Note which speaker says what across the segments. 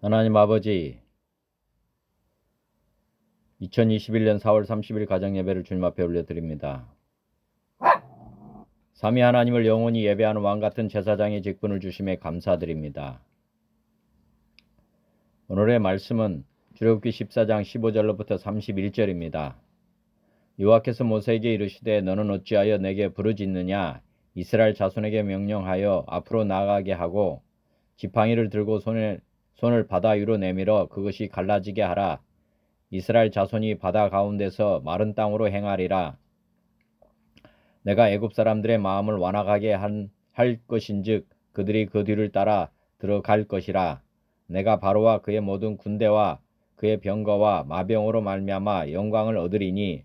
Speaker 1: 하나님 아버지, 2021년 4월 30일 가정예배를 주님 앞에 올려드립니다. 삼위 하나님을 영원히 예배하는 왕같은 제사장의 직분을 주심에 감사드립니다. 오늘의 말씀은 출애굽기 14장 15절로부터 31절입니다. 여호와께서 모세에게 이르시되 너는 어찌하여 내게 부르짖느냐? 이스라엘 자손에게 명령하여 앞으로 나아가게 하고 지팡이를 들고 손을 바다 위로 내밀어 그것이 갈라지게 하라. 이스라엘 자손이 바다 가운데서 마른 땅으로 행하리라. 내가 애굽 사람들의 마음을 완악하게 할 것인즉 그들이 그 뒤를 따라 들어갈 것이라. 내가 바로와 그의 모든 군대와 그의 병거와 마병으로 말미암아 영광을 얻으리니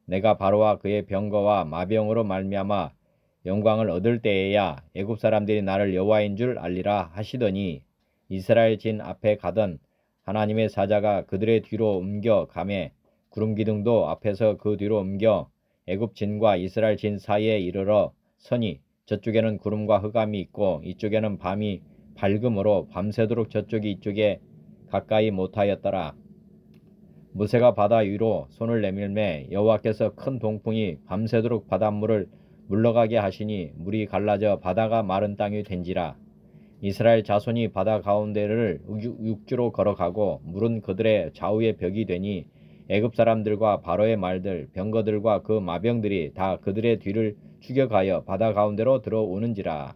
Speaker 1: 내가 바로와 그의 병거와 마병으로 말미암아 영광을 얻을 때에야 애굽 사람들이 나를 여호와인 줄 알리라 하시더니 이스라엘 진 앞에 가던 하나님의 사자가 그들의 뒤로 옮겨 가매 구름 기둥도 앞에서 그 뒤로 옮겨 애굽 진과 이스라엘 진 사이에 이르러 서니 저쪽에는 구름과 흑암이 있고 이쪽에는 밤이 밝음으로 밤새도록 저쪽이 이쪽에 가까이 못하였더라. 모세가 바다 위로 손을 내밀매 여호와께서 큰 동풍이 밤새도록 바닷물을 물러가게 하시니 물이 갈라져 바다가 마른 땅이 된지라. 이스라엘 자손이 바다 가운데를 육지로 걸어가고 물은 그들의 좌우의 벽이 되니 애굽 사람들과 바로의 말들 병거들과 그 마병들이 다 그들의 뒤를 추격하여 바다 가운데로 들어오는지라.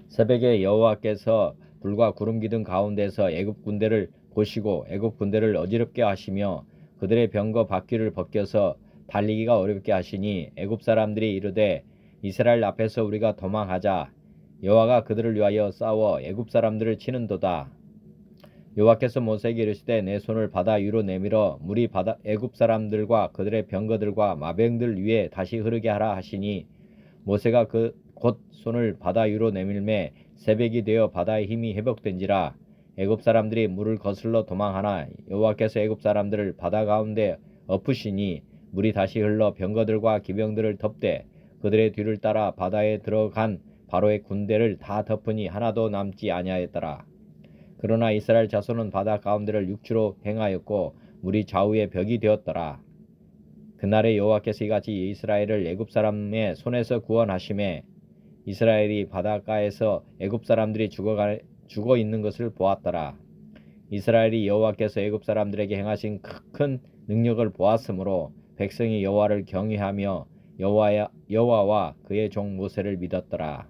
Speaker 1: 새벽에 여호와께서 불과 구름 기둥 가운데서 애굽 군대를 보시고 애굽 군대를 어지럽게 하시며 그들의 병거 바퀴를 벗겨서 달리기가 어렵게 하시니 애굽 사람들이 이르되 이스라엘 앞에서 우리가 도망하자. 여호와가 그들을 위하여 싸워 애굽 사람들을 치는도다. 여호와께서 모세에게 이르시되 내 손을 바다 위로 내밀어 물이 애굽 사람들과 그들의 병거들과 마병들 위에 다시 흐르게 하라 하시니 모세가 곧 손을 바다 위로 내밀매 새벽이 되어 바다의 힘이 회복된지라. 애굽 사람들이 물을 거슬러 도망하나 여호와께서 애굽 사람들을 바다 가운데 엎으시니 물이 다시 흘러 병거들과 기병들을 덮되 그들의 뒤를 따라 바다에 들어간 바로의 군대를 다 덮으니 하나도 남지 아니하였더라. 그러나 이스라엘 자손은 바다 가운데를 육지로 행하였고 물이 좌우의 벽이 되었더라. 그날에 여호와께서 이같이 이스라엘을 애굽 사람의 손에서 구원하심에 이스라엘이 바닷가에서 애굽 사람들이 죽어 있는 것을 보았더라. 이스라엘이 여호와께서 애굽 사람들에게 행하신 큰 능력을 보았으므로 백성이 여호와를 경외하며 여호와와 그의 종 모세를 믿었더라.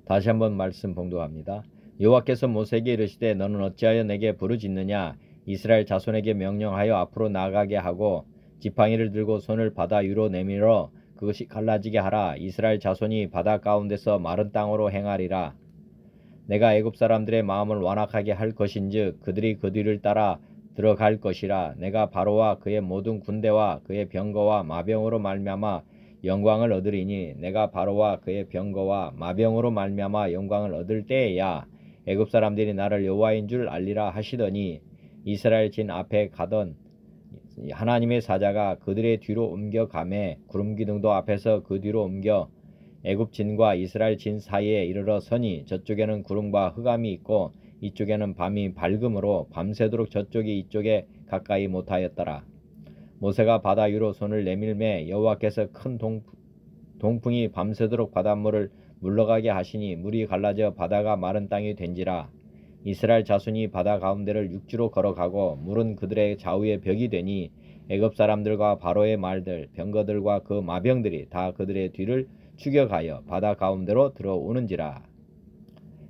Speaker 1: 다시 한번 말씀 봉독합니다. 여호와께서 모세에게 이르시되 너는 어찌하여 내게 부르짖느냐? 이스라엘 자손에게 명령하여 앞으로 나아가게 하고 지팡이를 들고 손을 바다 위로 내밀어 그것이 갈라지게 하라. 이스라엘 자손이 바다 가운데서 마른 땅으로 행하리라. 내가 애굽 사람들의 마음을 완악하게 할 것인즉 그들이 그 뒤를 따라 들어갈 것이라. 내가 바로와 그의 모든 군대와 그의 병거와 마병으로 말미암아 영광을 얻으리니 내가 바로와 그의 병거와 마병으로 말미암아 영광을 얻을 때에야 애굽 사람들이 나를 여호와인 줄 알리라 하시더니 이스라엘 진 앞에 가던 하나님의 사자가 그들의 뒤로 옮겨 가매 구름 기둥도 앞에서 그 뒤로 옮겨 애굽 진과 이스라엘 진 사이에 이르러 서니 저쪽에는 구름과 흑암이 있고 이쪽에는 밤이 밝음으로 밤새도록 저쪽이 이쪽에 가까이 못하였더라. 모세가 바다 위로 손을 내밀매 여호와께서 큰 동풍이 밤새도록 바닷물을 물러가게 하시니 물이 갈라져 바다가 마른 땅이 된지라. 이스라엘 자손이 바다 가운데를 육지로 걸어가고 물은 그들의 좌우의 벽이 되니 애굽 사람들과 바로의 말들 병거들과 그 마병들이 다 그들의 뒤를 추격하여 바다 가운데로 들어오는지라.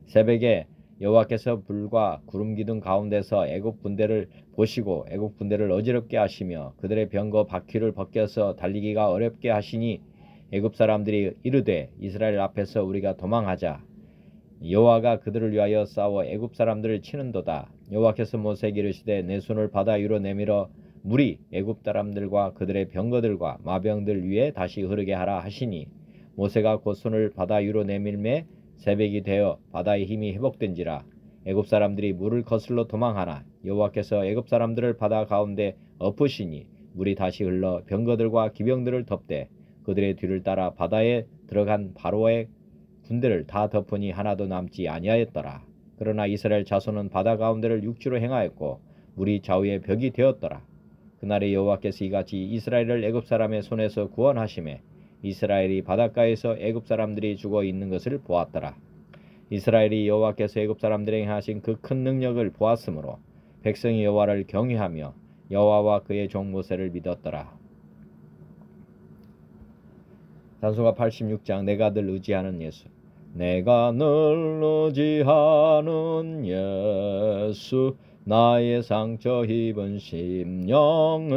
Speaker 1: 새벽에 여호와께서 불과 구름 기둥 가운데서 애굽 군대를 보시고 애굽 군대를 어지럽게 하시며 그들의 병거 바퀴를 벗겨서 달리기가 어렵게 하시니 애굽 사람들이 이르되 이스라엘 앞에서 우리가 도망하자. 여호와가 그들을 위하여 싸워 애굽 사람들을 치는도다. 여호와께서 모세에게 이르시되 내 손을 바다 위로 내밀어 물이 애굽 사람들과 그들의 병거들과 마병들 위에 다시 흐르게 하라 하시니 모세가 곧 손을 바다 위로 내밀매 새벽이 되어 바다의 힘이 회복된지라. 애굽 사람들이 물을 거슬러 도망하나 여호와께서 애굽 사람들을 바다 가운데 엎으시니 물이 다시 흘러 병거들과 기병들을 덮되 그들의 뒤를 따라 바다에 들어간 바로의 군대를 다 덮으니 하나도 남지 아니하였더라. 그러나 이스라엘 자손은 바다 가운데를 육지로 행하였고 물이 좌우에 벽이 되었더라. 그날에 여호와께서 이같이 이스라엘을 애굽 사람의 손에서 구원하시매 이스라엘이 바닷가에서 애굽 사람들이 죽어 있는 것을 보았더라. 이스라엘이 여호와께서 애굽 사람들에게 하신 그 큰 능력을 보았으므로 백성이 여호와를 경외하며 여호와와 그의 종 모세를 믿었더라. 단수가 86장 내가 늘 의지하는 예수. 내가 늘 의지하는 예수, 나의 상처 입은 심령을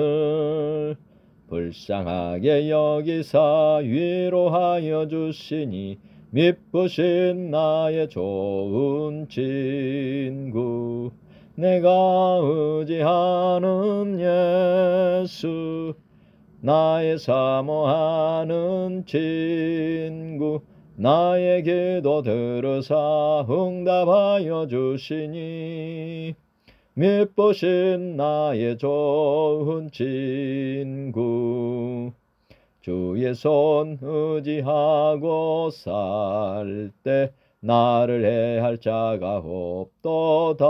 Speaker 1: 불쌍하게 여기사 위로하여 주시니 미쁘신 나의 좋은 친구. 내가 의지하는 예수, 나의 사모하는 친구. 나의 기도 들으사 응답하여 주시니 미쁘신 나의 좋은 친구. 주의 손 의지하고 살 때 나를 해할 자가 없도다.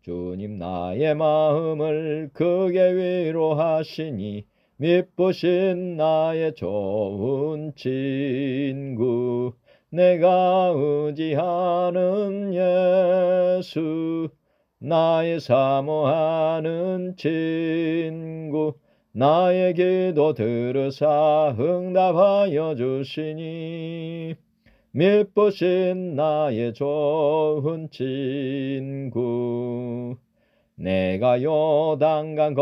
Speaker 1: 주님 나의 마음을 크게 위로하시니 미쁘신 나의 좋은 친구. 내가 의지하는 예수, 나의 사모하는 친구. 나의 기도 들으사 응답하여 주시니 미쁘신 나의 좋은 친구. 내가 요단강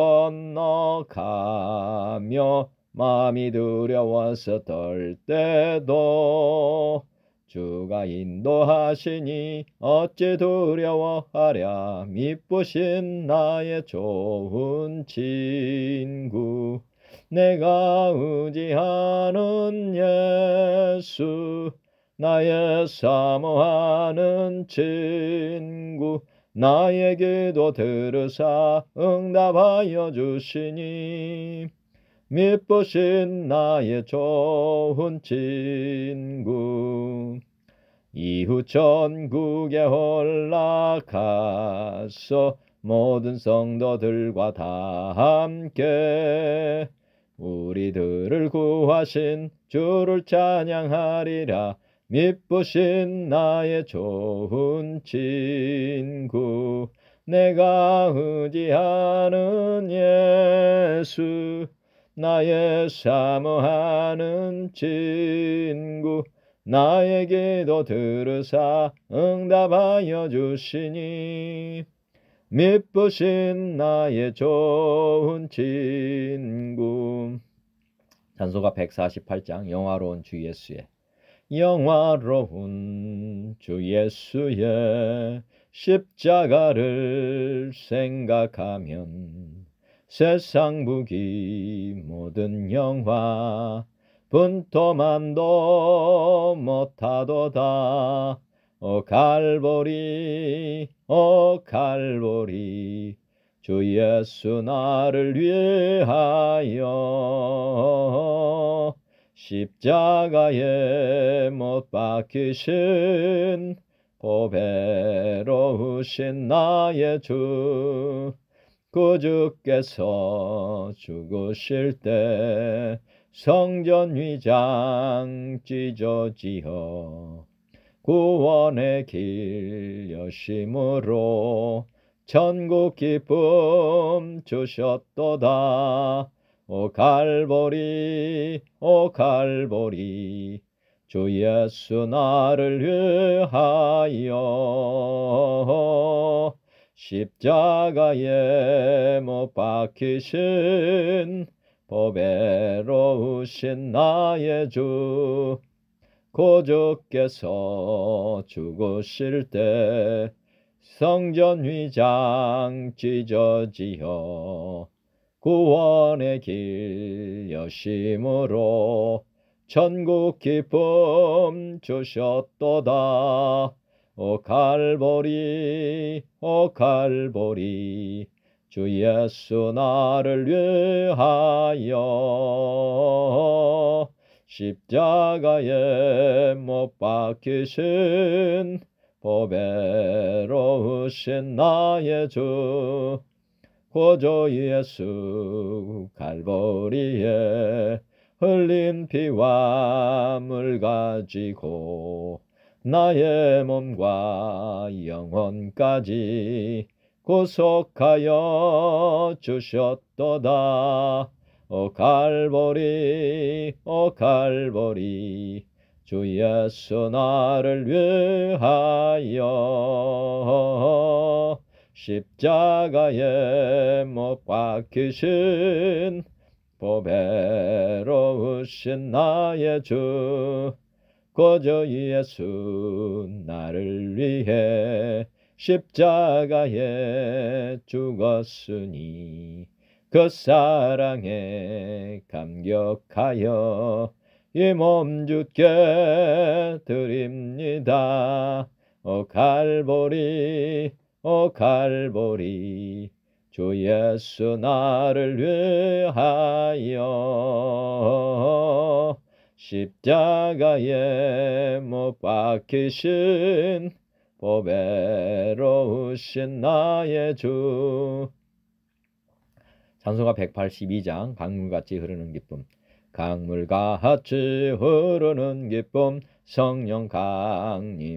Speaker 1: 건너가며 마음이 두려워서 떨 때도 주가 인도하시니 어찌 두려워하랴. 미쁘신 나의 좋은 친구. 내가 의지하는 예수, 나의 사모하는 친구. 나의 기도 들으사 응답하여 주시니 미쁘신 나의 좋은 친구. 이후 천국에 올라가서 모든 성도들과 다 함께 우리들을 구하신 주를 찬양하리라. 미쁘신 나의 좋은 친구. 내가 의지하는 예수, 나의 사모하는 친구. 나의 기도 들으사 응답하여 주시니 미쁘신 나의 좋은 친구. 단소가 148장 영화로운 주 예수의. 영화로운 주 예수의 십자가를 생각하면 세상 무기 모든 영화 분토만도 못하도다. 오 갈보리, 오 갈보리, 주 예수 나를 위하여 십자가에 못 박히신 보배로우신 나의 주. 구주께서 죽으실 때 성전 위장 찢어지어 구원의 길 여심으로 천국 기쁨 주셨도다. 오 갈보리, 오 갈보리, 주 예수 나를 위하여 십자가에 못 박히신 보배로우신 나의 주. 구주께서 죽으실 때 성전 위장 찢어지어 구원의 길 여심으로 천국 기쁨 주셨도다. 오 갈보리, 오 갈보리, 주 예수 나를 위하여 십자가에 못 박히신 보배로우신 나의 주 구주 예수 갈보리에 흘린 피와 물 가지고 나의 몸과 영혼까지 구속하여 주셨도다. 오 갈보리 오 갈보리 주 예수 나를 위하여 십자가에 못 박히신 보배로우신 나의 주 구주 예수 나를 위해 십자가에 죽었으니 그 사랑에 감격하여 이 몸 주께 드립니다. 오 갈보리 오 갈보리 주 예수 나를 위하여 십자가에 못 박히신 보배로우신 나의 주. 찬송가 182장 강물같이 흐르는 기쁨. 강물같이 흐르는 기쁨 성령 강림함이라.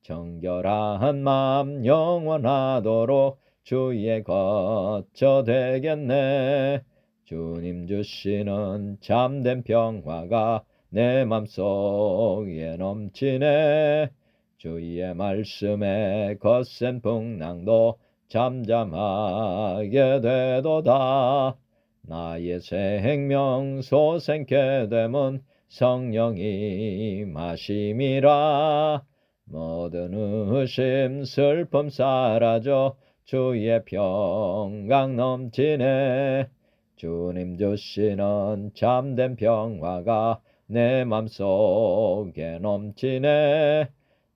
Speaker 1: 정결한 마음 영원하도록 주의 거처 되겠네. 주님 주시는 참된 평화가 내 맘속에 넘치네. 주의 말씀에 거센 풍랑도 잠잠하게 되도다. 나의 생명 소생케 됨은 성령이 마심이라. 모든 의심 슬픔 사라져 주의 평강 넘치네. 주님 주시는 참된 평화가 내 맘속에 넘치네.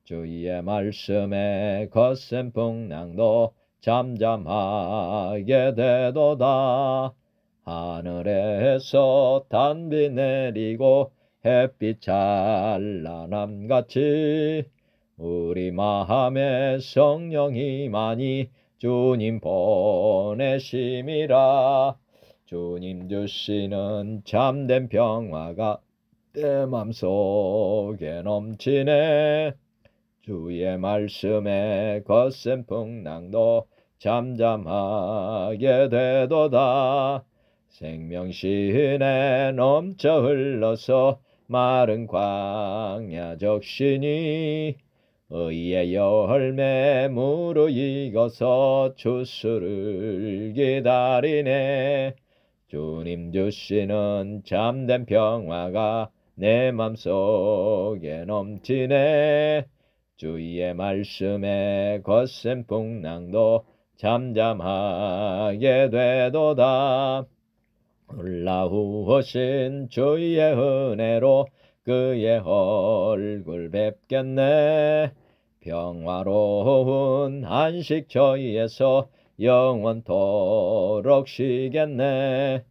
Speaker 1: 주의 말씀에 거센 풍랑도 잠잠하게 되도다. 하늘에서 단비 내리고 햇빛 찬란함같이 우리 마음에 성령이 많이 주님 보내심이라. 주님 주시는 참된 평화가 내 맘속에 넘치네. 주의 말씀에 거센 풍랑도 잠잠하게 되도다. 생명신에 넘쳐 흘러서 마른 광야 적시니 의의 열매 무르익어서 추수를 기다리네. 주님 주시는 참된 평화가 내 맘속에 넘치네. 주의 말씀에 거센 풍랑도 잠잠하게 되도다. 놀라우신 주의 은혜로 그의 얼굴 뵙겠네. 평화로운 안식 저희에서 영원토록 쉬겠네.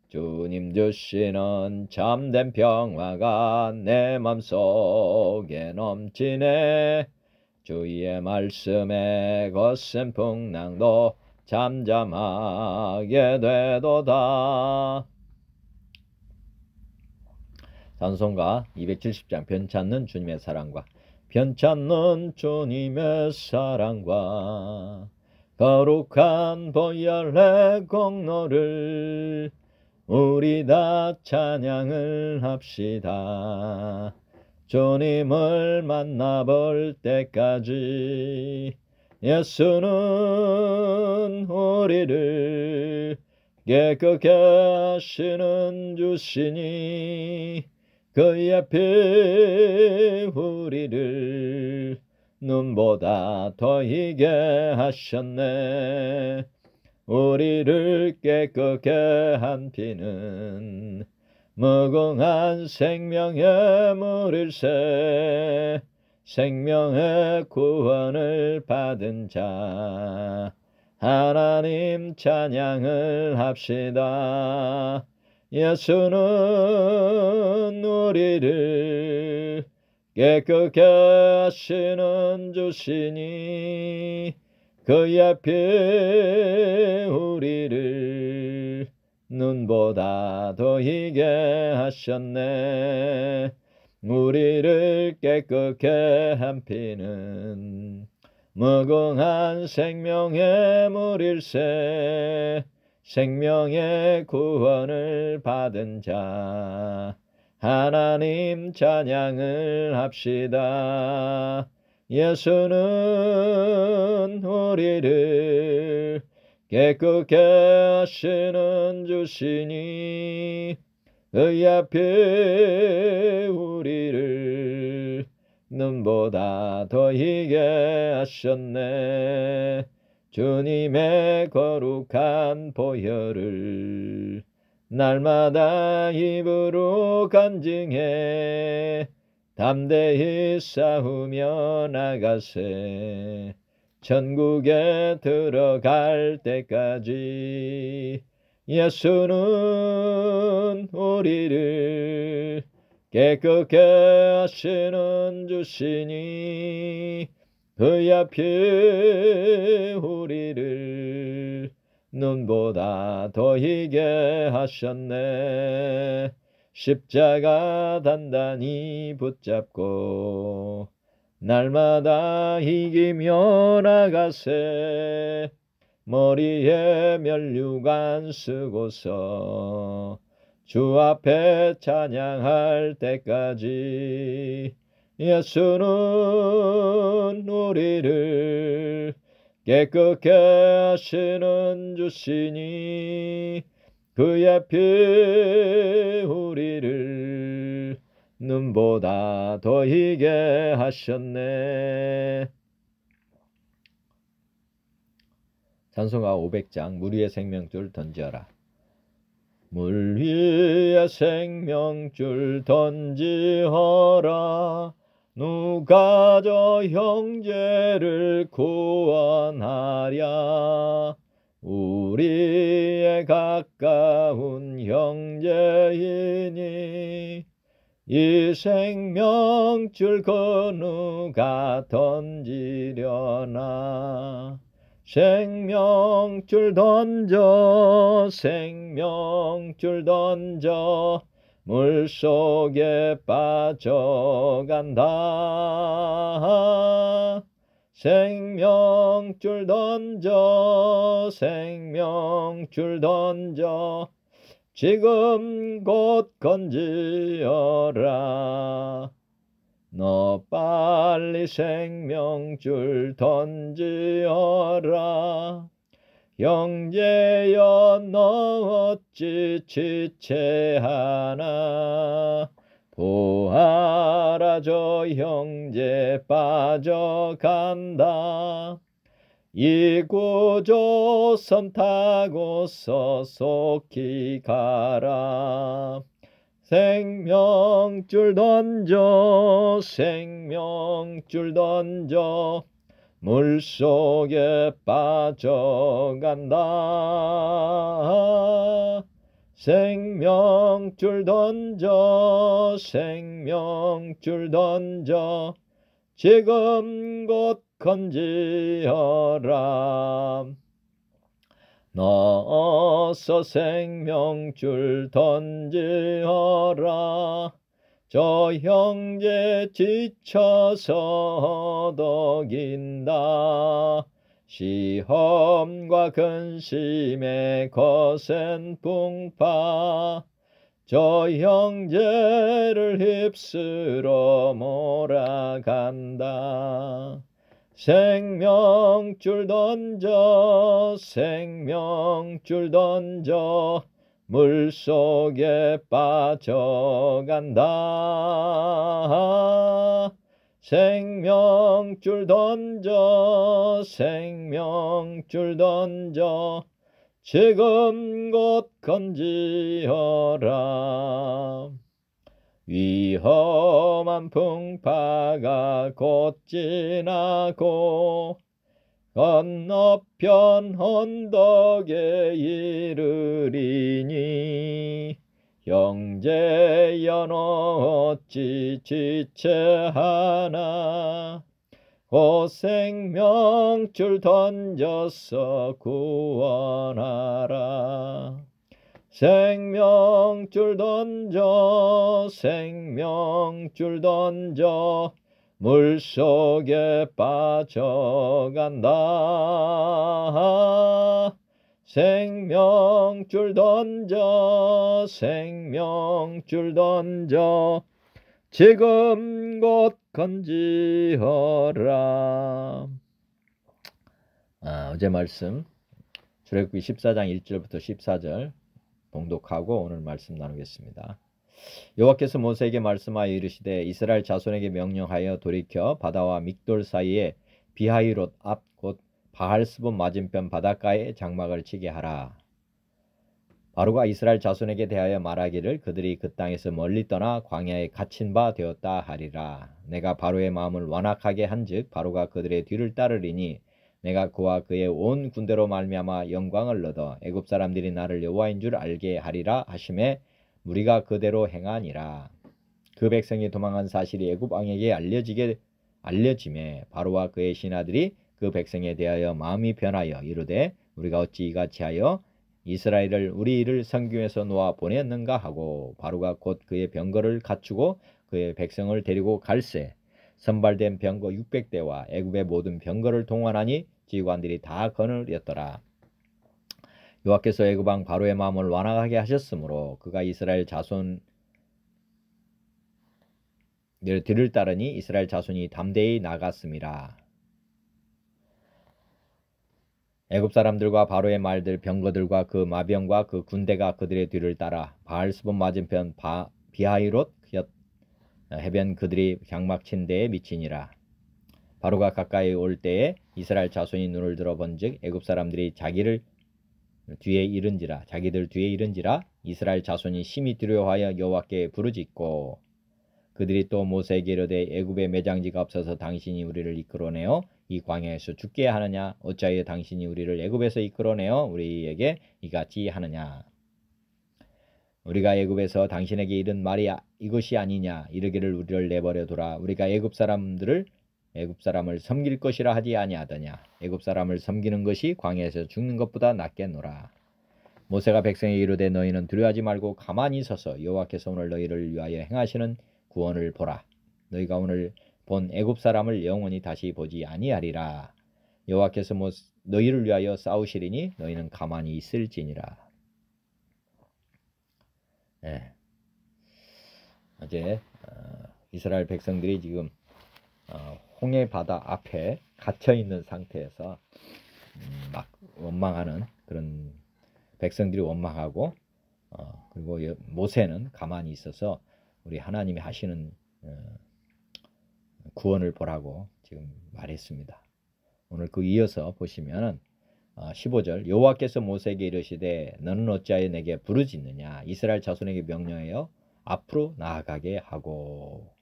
Speaker 1: 주님 주시는 참된 평화가 내 맘속에 넘치네. 주의 말씀에 거센 풍랑도 잠잠하게 되도다. 찬송가 270장 변찮는 주님의 사랑과 변찮는 주님의 사랑과 거룩한 보혈의 공로를 우리 다 찬양을 합시다. 주님을 만나볼 때까지 예수는 우리를 깨끗게 하시는 주시니 그의 피 우리를 눈보다 더 희게 하셨네. 우리를 깨끗게 한 피는 무궁한 생명의 물일새. 생명의 구원을 받은 자 하나님 찬양을 합시다. 예수는 우리를 깨끗게 하시는 주시니 그의 피 우리를 눈보다 더 희게 하셨네. 우리를 깨끗게 한 피는 무궁한 생명의 물일세. 생명의 구원을 받은 자 하나님 찬양을 합시다. 예수는 우리를 깨끗게 하시는 주시니 그의 피 우리를 눈보다 더 희게 하셨네. 주님의 거룩한 보혈을 날마다 입으로 간증해 담대히 싸우며 나가세. 천국에 들어갈 때까지 예수는 우리를 깨끗게 하시는 주시니 그의 피 우리를 눈보다 더 희게 하셨네. 십자가 단단히 붙잡고 날마다 이기며 나가세. 머리에 면류관 쓰고서 주 앞에 찬양할 때까지 예수는 우리를 깨끗게 하시는 주시니 그의 피 우리를 눈보다 더 희게 하셨네. 찬송가 500장 물 위에 생명줄 던져라. 물 위에 생명줄 던지어라. 누가 저 형제를 구원하랴. 우리의 가까운 형제이니 이 생명줄 그 누가 던지려나. 생명줄 던져 생명줄 던져 물속에 빠져간다. 생명줄 던져 생명줄 던져 지금 곧 건지어라. 너 빨리 생명줄 던지어라. 형제여 너 어찌 지체하나. 보아라 저 형제 빠져간다. 이 구조선 타고서 속히 가라. 생명줄 던져 생명줄 던져 물속에 빠져간다. 생명줄 던져 생명줄 던져 지금 곧 건지어라. 너 어서 생명줄 던지어라. 저 형제 지쳐서 더긴다. 시험과 근심의 거센 풍파 저 형제를 휩쓸어 몰아간다. 생명줄 던져 생명줄 던져 물속에 빠져간다. 생명줄 던져 생명줄 던져 지금 곧 건지어라. 위험한 풍파가 곧 지나고 건너편 언덕에 이르리니 형제여 너 어찌 지체하나 곧 생명줄 던져서 구원하라. 생명줄 던져 물속에 빠져간다. 생명줄 던져 지금 곧 건지어라. 어제 말씀 출애굽기 14장 1절부터 14절 봉독하고 오늘 말씀 나누겠습니다. 여호와께서 모세에게 말씀하여 이르시되 이스라엘 자손에게 명령하여 돌이켜 바다와 믹돌 사이에 비하이롯 앞 곧 바할스본 맞은편 바닷가에 장막을 치게 하라. 바로가 이스라엘 자손에게 대하여 말하기를 그들이 그 땅에서 멀리 떠나 광야에 갇힌 바 되었다 하리라. 내가 바로의 마음을 완악하게 한즉 바로가 그들의 뒤를 따르리니 내가 그와 그의 온 군대로 말미암아 영광을 얻어 애굽 사람들이 나를 여호와인 줄 알게 하리라 하심에 무리가 그대로 행하니라. 그 백성이 도망한 사실이 애굽 왕에게 알려짐에 바로와 그의 신하들이 그 백성에 대하여 마음이 변하여 이르되 우리가 어찌 이같이 하여 이스라엘을 우리 일을 섬김에서 놓아 보냈는가 하고 바로가 곧 그의 병거를 갖추고 그의 백성을 데리고 갈새 선발된 병거 600대와 애굽의 모든 병거를 동원하니 지휘관들이 다 거느렸더라. 여호와께서 애굽 왕 바로의 마음을 완악하게 하셨으므로 그가 이스라엘 자손 뒤를 따르니 이스라엘 자손이 담대히 나갔음이라. 애굽 사람들과 바로의 말들 병거들과 그 마병과 그 군대가 그들의 뒤를 따라 바알스본 맞은편 비하이롯 해변 그들이 장막 친 데에 미치니라. 바로가 가까이 올 때에 이스라엘 자손이 눈을 들어 본즉 애굽 사람들이 자기들 뒤에 이른지라 이스라엘 자손이 심히 두려워하여 여호와께 부르짖고 그들이 또 모세에게 이르되 애굽에 매장지가 없어서 당신이 우리를 이끌어내어 이 광야에서 죽게 하느냐 어찌하여 당신이 우리를 애굽에서 이끌어내어 우리에게 이같이 하느냐. 우리가 애굽에서 당신에게 이른 말이 이것이 아니냐. 이르기를 우리를 내버려 두라. 우리가 애굽 사람을 섬길 것이라 하지 아니하더냐. 애굽 사람을 섬기는 것이 광야에서 죽는 것보다 낫겠노라. 모세가 백성에게 이르되 너희는 두려워하지 말고 가만히 서서 여호와께서 오늘 너희를 위하여 행하시는 구원을 보라. 너희가 오늘 본 애굽 사람을 영원히 다시 보지 아니하리라. 여호와께서 너희를 위하여 싸우시리니 너희는 가만히 있을지니라. 네. 어제 이스라엘 백성들이 지금 홍해 바다 앞에 갇혀 있는 상태에서 막 원망하는 그런 백성들이 원망하고 그리고 모세는 가만히 있어서 우리 하나님이 하시는 구원을 보라고 지금 말했습니다. 오늘 그 이어서 보시면은 15절 여호와께서 모세에게 이르시되 너는 어찌하여 내게 부르짖느냐. 이스라엘 자손에게 명령하여 앞으로 나아가게 하고.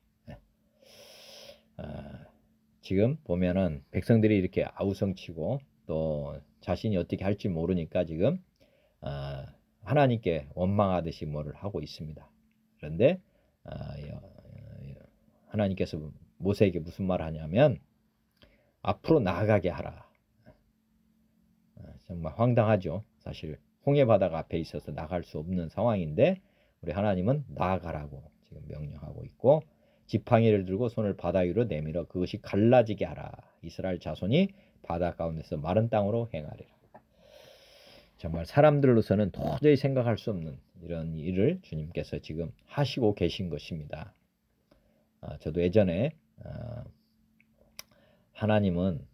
Speaker 1: 지금 보면은 백성들이 이렇게 아우성치고 또 자신이 어떻게 할지 모르니까 지금 하나님께 원망하듯이 뭐를 하고 있습니다. 그런데 하나님께서 모세에게 무슨 말을 하냐면 앞으로 나아가게 하라. 정말 황당하죠. 사실 홍해 바다가 앞에 있어서 나갈 수 없는 상황인데 우리 하나님은 나아가라고 지금 명령하고 있고 지팡이를 들고 손을 바다 위로 내밀어 그것이 갈라지게 하라. 이스라엘 자손이 바다 가운데서 마른 땅으로 행하리라. 정말 사람들로서는 도저히 생각할 수 없는 이런 일을 주님께서 지금 하시고 계신 것입니다. 저도 예전에 하나님은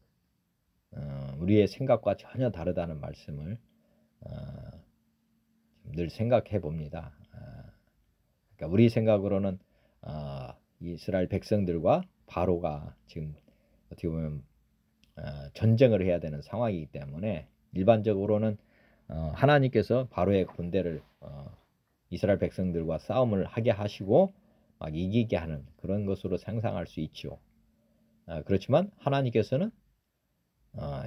Speaker 1: 우리의 생각과 전혀 다르다는 말씀을 늘 생각해 봅니다. 그러니까 우리 생각으로는 이스라엘 백성들과 바로가 지금 어떻게 보면 전쟁을 해야 되는 상황이기 때문에 일반적으로는 하나님께서 바로의 군대를 이스라엘 백성들과 싸움을 하게 하시고 막 이기게 하는 그런 것으로 상상할 수 있죠. 그렇지만 하나님께서는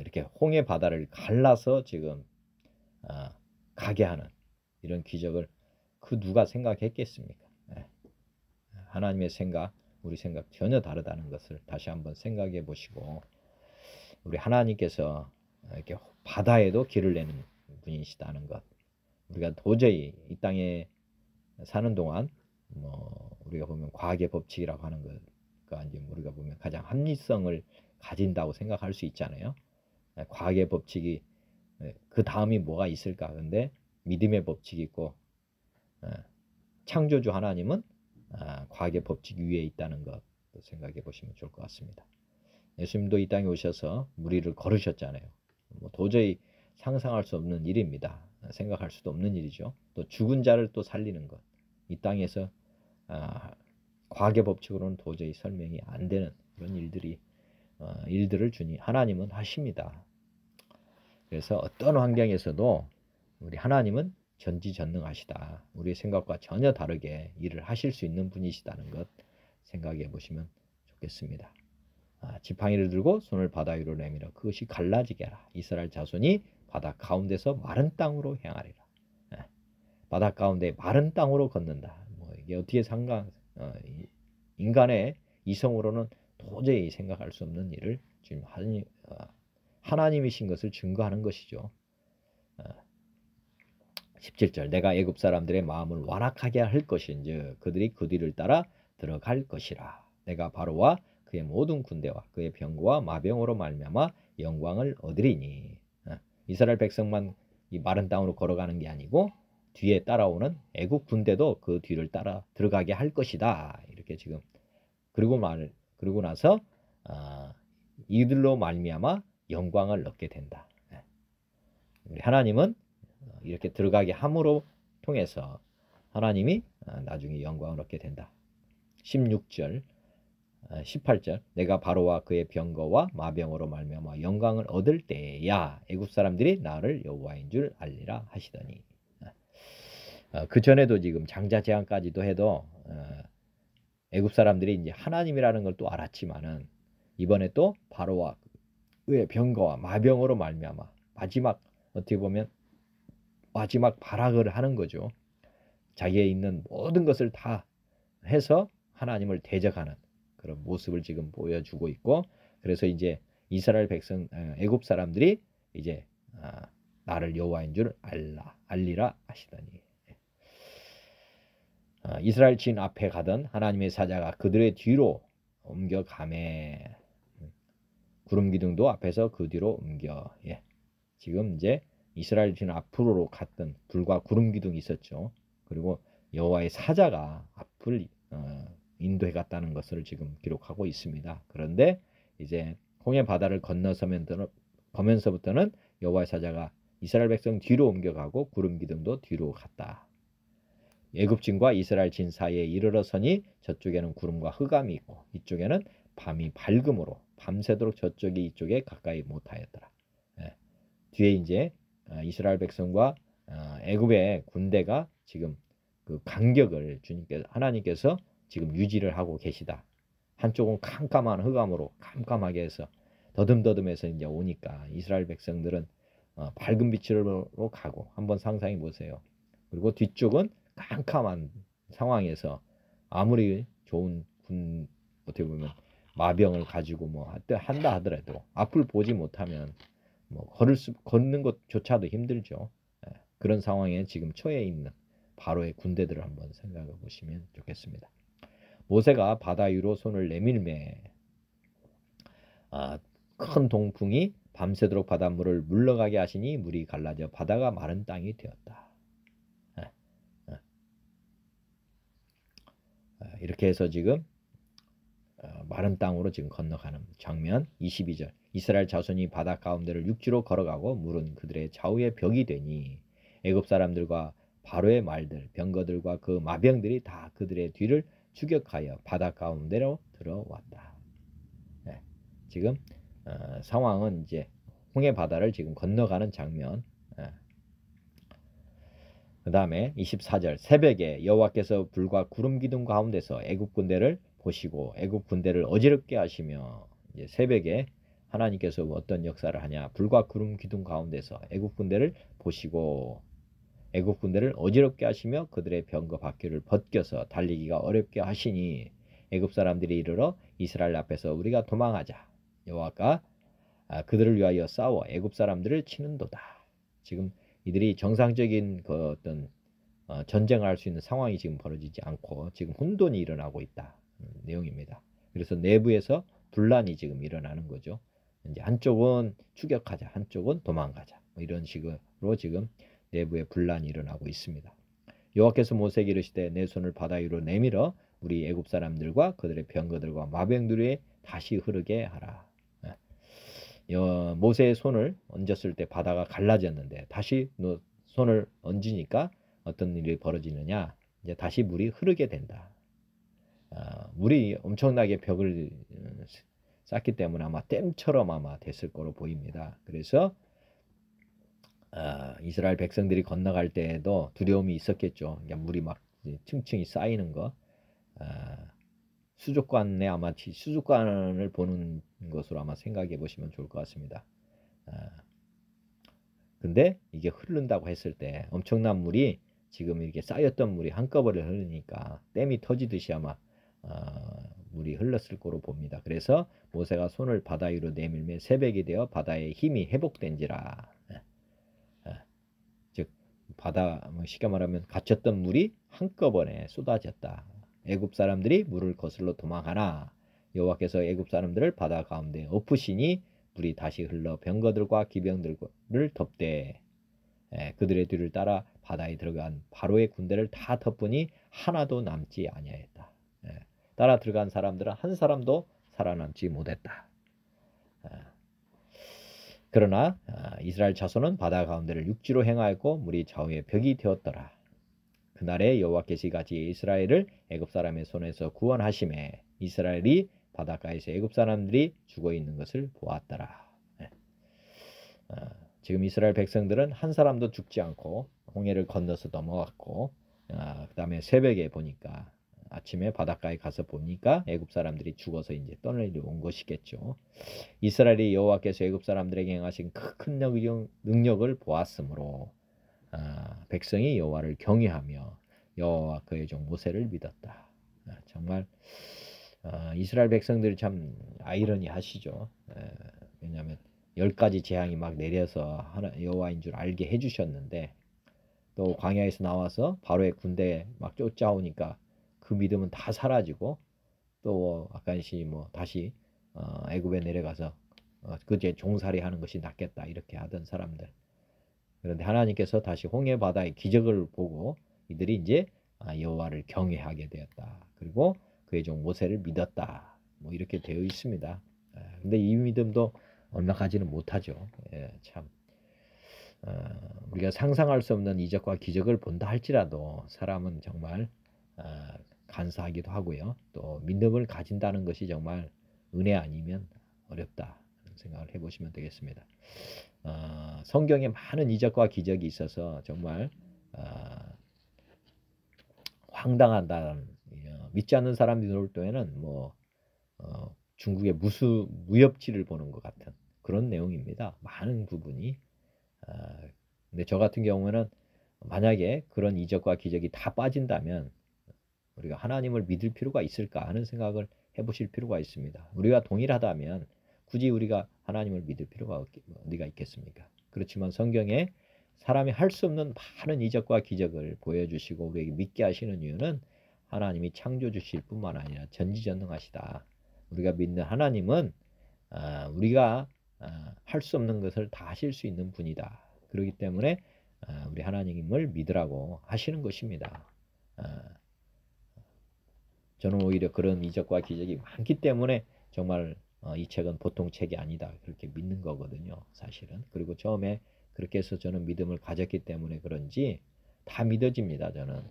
Speaker 1: 이렇게 홍해 바다를 갈라서 지금 가게 하는 이런 기적을 그 누가 생각했겠습니까? 예. 하나님의 생각, 우리 생각 전혀 다르다는 것을 다시 한번 생각해 보시고, 우리 하나님께서 이렇게 바다에도 길을 내는 분이시다는 것, 우리가 도저히 이 땅에 사는 동안 우리가 보면 과학의 법칙이라고 하는 것과 이제 우리가 보면 가장 합리성을 가진다고 생각할 수 있잖아요. 과학의 법칙이 그 다음이 뭐가 있을까? 근데 믿음의 법칙이 있고 창조주 하나님은 과학의 법칙 위에 있다는 것 생각해 보시면 좋을 것 같습니다. 예수님도 이 땅에 오셔서 무리를 걸으셨잖아요. 도저히 상상할 수 없는 일입니다. 생각할 수도 없는 일이죠. 또 죽은 자를 또 살리는 것, 이 땅에서 과학의 법칙으로는 도저히 설명이 안 되는 그런 일들을 하나님은 하십니다. 그래서 어떤 환경에서도 우리 하나님은 전지전능하시다. 우리의 생각과 전혀 다르게 일을 하실 수 있는 분이시다는 것 생각해 보시면 좋겠습니다. 지팡이를 들고 손을 바다 위로 내밀어 그것이 갈라지게 하라. 이스라엘 자손이 바다 가운데서 마른 땅으로 행하리라. 바다 가운데 마른 땅으로 걷는다. 이게 어떻게 인간의 이성으로는 도저히 생각할 수 없는 일을 지금 하나님이신 것을 증거하는 것이죠. 17절 내가 애굽 사람들의 마음을 완악하게 할 것인즉 그들이 그 뒤를 따라 들어갈 것이라. 내가 바로와 그의 모든 군대와 그의 병거와 마병으로 말미암아 영광을 얻으리니. 이스라엘 백성만 이 마른 땅으로 걸어가는 게 아니고 뒤에 따라오는 애국 군대도 그 뒤를 따라 들어가게 할 것이다. 이렇게 지금 그리고 나서 이들로 말미암아 영광을 얻게 된다. 우리 하나님은 이렇게 들어가게 함으로 통해서 하나님이 나중에 영광을 얻게 된다. 16절 18절 내가 바로와 그의 병거와 마병으로 말미암아 영광을 얻을 때야 애굽 사람들이 나를 여호와인 줄 알리라 하시더니. 그 전에도 지금 장자 재앙까지도 해도 애굽 사람들이 이제 하나님이라는 걸 또 알았지만은 이번에 또 바로와 그의 병거와 마병으로 말미암아 마지막 어떻게 보면 마지막 발악을 하는 거죠. 자기에 있는 모든 것을 다 해서 하나님을 대적하는 그런 모습을 지금 보여주고 있고, 그래서 이제 이스라엘 백성 애굽 사람들이 이제 나를 여호와인 줄 알리라 하시더니. 이스라엘 진 앞에 가던 하나님의 사자가 그들의 뒤로 옮겨가매. 구름 기둥도 앞에서 그 뒤로 옮겨. 지금 이제 이스라엘 진 앞으로 갔던 불과 구름 기둥이 있었죠. 그리고 여호와의 사자가 앞을 인도해 갔다는 것을 지금 기록하고 있습니다. 그런데 이제 홍해 바다를 건너서면서부터는 여호와의 사자가 이스라엘 백성 뒤로 옮겨가고 구름 기둥도 뒤로 갔다. 애굽진과 이스라엘 진 사이에 이르러서니 저쪽에는 구름과 흑암이 있고 이쪽에는 밤이 밝음으로 밤새도록 저쪽이 이쪽에 가까이 못하였더라. 뒤에 이제 이스라엘 백성과 애굽의 군대가 지금 그 간격을 하나님께서 지금 유지를 하고 계시다. 한쪽은 캄캄한 흑암으로 캄캄하게 해서 더듬더듬해서 이제 오니까 이스라엘 백성들은 밝은 빛으로 가고 한번 상상해 보세요. 그리고 뒤쪽은 캄캄한 상황에서 아무리 좋은 어떻게 보면 마병을 가지고 한다 하더라도 앞을 보지 못하면 걷는 것조차도 힘들죠. 그런 상황에 지금 처해 있는 바로의 군대들을 한번 생각해 보시면 좋겠습니다. 모세가 바다 위로 손을 내밀매 큰 동풍이 밤새도록 바닷물을 물러가게 하시니 물이 갈라져 바다가 마른 땅이 되었다. 이렇게 해서 지금 마른 땅으로 지금 건너가는 장면. 22절 이스라엘 자손이 바다 가운데를 육지로 걸어가고 물은 그들의 좌우에 벽이 되니 애굽 사람들과 바로의 말들 병거들과 그 마병들이 다 그들의 뒤를 추격하여 바다 가운데로 들어왔다. 지금 상황은 이제 홍해 바다를 지금 건너가는 장면. 그 다음에 24절 새벽에 여호와께서 불과 구름 기둥 가운데서 애굽 군대를 보시고 애굽 군대를 어지럽게 하시며, 이제 새벽에 하나님께서 어떤 역사를 하냐, 불과 구름 기둥 가운데서 애굽 군대를 보시고 애굽 군대를 어지럽게 하시며 그들의 병거 바퀴를 벗겨서 달리기가 어렵게 하시니 애굽 사람들이 이르러 이스라엘 앞에서 우리가 도망하자. 여호와가 그들을 위하여 싸워 애굽 사람들을 치는도다. 지금 이들이 정상적인 그 어떤 전쟁을 할 수 있는 상황이 지금 벌어지지 않고 지금 혼돈이 일어나고 있다 내용입니다. 그래서 내부에서 분란이 지금 일어나는 거죠. 이제 한쪽은 추격하자, 한쪽은 도망가자, 뭐 이런 식으로 지금 내부에 분란이 일어나고 있습니다. 여호와께서 모세에게 이르시되 내 손을 바다 위로 내밀어 우리 애굽 사람들과 그들의 병거들과 마병들에 다시 흐르게 하라. 모세의 손을 얹었을 때 바다가 갈라졌는데 다시 손을 얹으니까 어떤 일이 벌어지느냐, 이제 다시 물이 흐르게 된다. 물이 엄청나게 벽을 쌓기 때문에 아마 댐처럼 아마 됐을 거로 보입니다. 그래서 이스라엘 백성들이 건너갈 때에도 두려움이 있었겠죠. 그러니까 물이 막 층층이 쌓이는 거. 수족관에 아마 수족관을 보는 것으로 아마 생각해 보시면 좋을 것 같습니다. 근데 이게 흐른다고 했을 때 엄청난 물이 지금 이렇게 쌓였던 물이 한꺼번에 흐르니까 댐이 터지듯이 아마 물이 흘렀을 거로 봅니다. 그래서 모세가 손을 바다 위로 내밀매 새벽이 되어 바다의 힘이 회복된지라. 즉 바다 쉽게 말하면 갇혔던 물이 한꺼번에 쏟아졌다. 애굽 사람들이 물을 거슬러 도망하나 여호와께서 애굽 사람들을 바다 가운데 엎으시니 물이 다시 흘러 병거들과 기병들을 덮되 그들의 뒤를 따라 바다에 들어간 바로의 군대를 다 덮으니 하나도 남지 아니하였다. 따라 들어간 사람들은 한 사람도 살아남지 못했다. 그러나 이스라엘 자손은 바다 가운데를 육지로 행하였고 물이 좌우에 벽이 되었더라. 그날에 여호와께서 이같이 이스라엘을 애굽 사람의 손에서 구원하심에 이스라엘이 바닷가에서 애굽 사람들이 죽어 있는 것을 보았더라. 지금 이스라엘 백성들은 한 사람도 죽지 않고 홍해를 건너서 넘어갔고 그 다음에 새벽에 보니까 아침에 바닷가에 가서 보니까 애굽 사람들이 죽어서 이제 떠내려온 것이겠죠. 이스라엘이 여호와께서 애굽 사람들에게 행하신 큰 능력을 보았으므로 백성이 여호와를 경외하며 여호와와 그의 종 모세를 믿었다. 정말 이스라엘 백성들이 참 아이러니하시죠. 왜냐하면 10가지 재앙이 막 내려서 여호와인 줄 알게 해주셨는데 또 광야에서 나와서 바로의 군대에 막 쫓아오니까 그 믿음은 다 사라지고 또 아까시 뭐 다시 애굽에 내려가서 그제 종살이 하는 것이 낫겠다 이렇게 하던 사람들. 그런데 하나님께서 다시 홍해 바다의 기적을 보고 이들이 이제 여호와를 경외하게 되었다. 그리고 그의 종 모세를 믿었다. 뭐 이렇게 되어 있습니다. 근데 이 믿음도 얼마 가지는 못하죠. 참 우리가 상상할 수 없는 이적과 기적을 본다 할지라도 사람은 정말 간사하기도 하고요. 또 믿음을 가진다는 것이 정말 은혜 아니면 어렵다 생각을 해보시면 되겠습니다. 성경에 많은 이적과 기적이 있어서 정말 황당하다는 믿지 않는 사람들이 올 때에는 뭐 중국의 무협지를 보는 것 같은 그런 내용입니다. 많은 부분이. 근데 저 같은 경우에는 만약에 그런 이적과 기적이 다 빠진다면 우리가 하나님을 믿을 필요가 있을까 하는 생각을 해보실 필요가 있습니다. 우리가 동일하다면 굳이 우리가 하나님을 믿을 필요가 어디가 있겠습니까? 그렇지만 성경에 사람이 할 수 없는 많은 이적과 기적을 보여주시고 우리에게 믿게 하시는 이유는 하나님이 창조주실 뿐만 아니라 전지전능하시다. 우리가 믿는 하나님은 우리가 할 수 없는 것을 다 하실 수 있는 분이다. 그렇기 때문에 우리 하나님을 믿으라고 하시는 것입니다. 저는 오히려 그런 이적과 기적이 많기 때문에 정말 이 책은 보통 책이 아니다 그렇게 믿는 거거든요. 사실은. 그리고 처음에 그렇게 해서 저는 믿음을 가졌기 때문에 그런지 다 믿어집니다. 저는.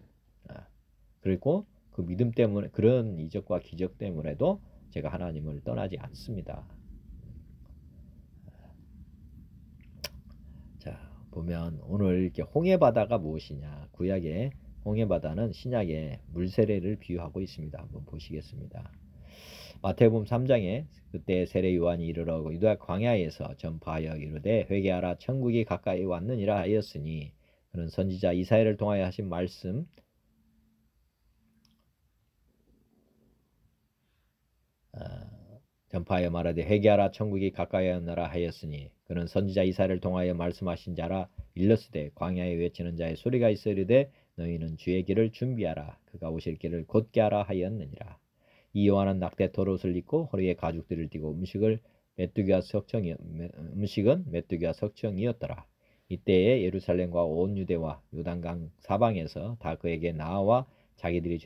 Speaker 1: 그리고 그 믿음 때문에 그런 이적과 기적 때문에도 제가 하나님을 떠나지 않습니다. 자 보면 오늘 이렇게 홍해바다가 무엇이냐. 구약의 홍해바다는 신약의 물세례를 비유하고 있습니다. 한번 보시겠습니다. 마태복음 3장에 그때 세례 요한이 이르러 유다 광야에서 전파하여 이르되 회개하라 천국이 가까이 왔느니라 하였으니 그는 선지자 이사야를 통하여 하신 말씀 전파하여 말하되 회개하라 천국이 가까이 하였노라 하였으니 그는 선지자 이사야를 통하여 말씀하신 자라. 일러스되 광야에 외치는 자의 소리가 있으리되 너희는 주의 길을 준비하라 그가 오실 길을 곧게 하라 하였느니라. 이 요한은 낙태 털옷을 입고 허리에 가죽들을 띠고 음식은 메뚜기와 석청이었더라. 이때에 예루살렘과 온 유대와 요단강 사방에서 다 그에게 나와 자기들의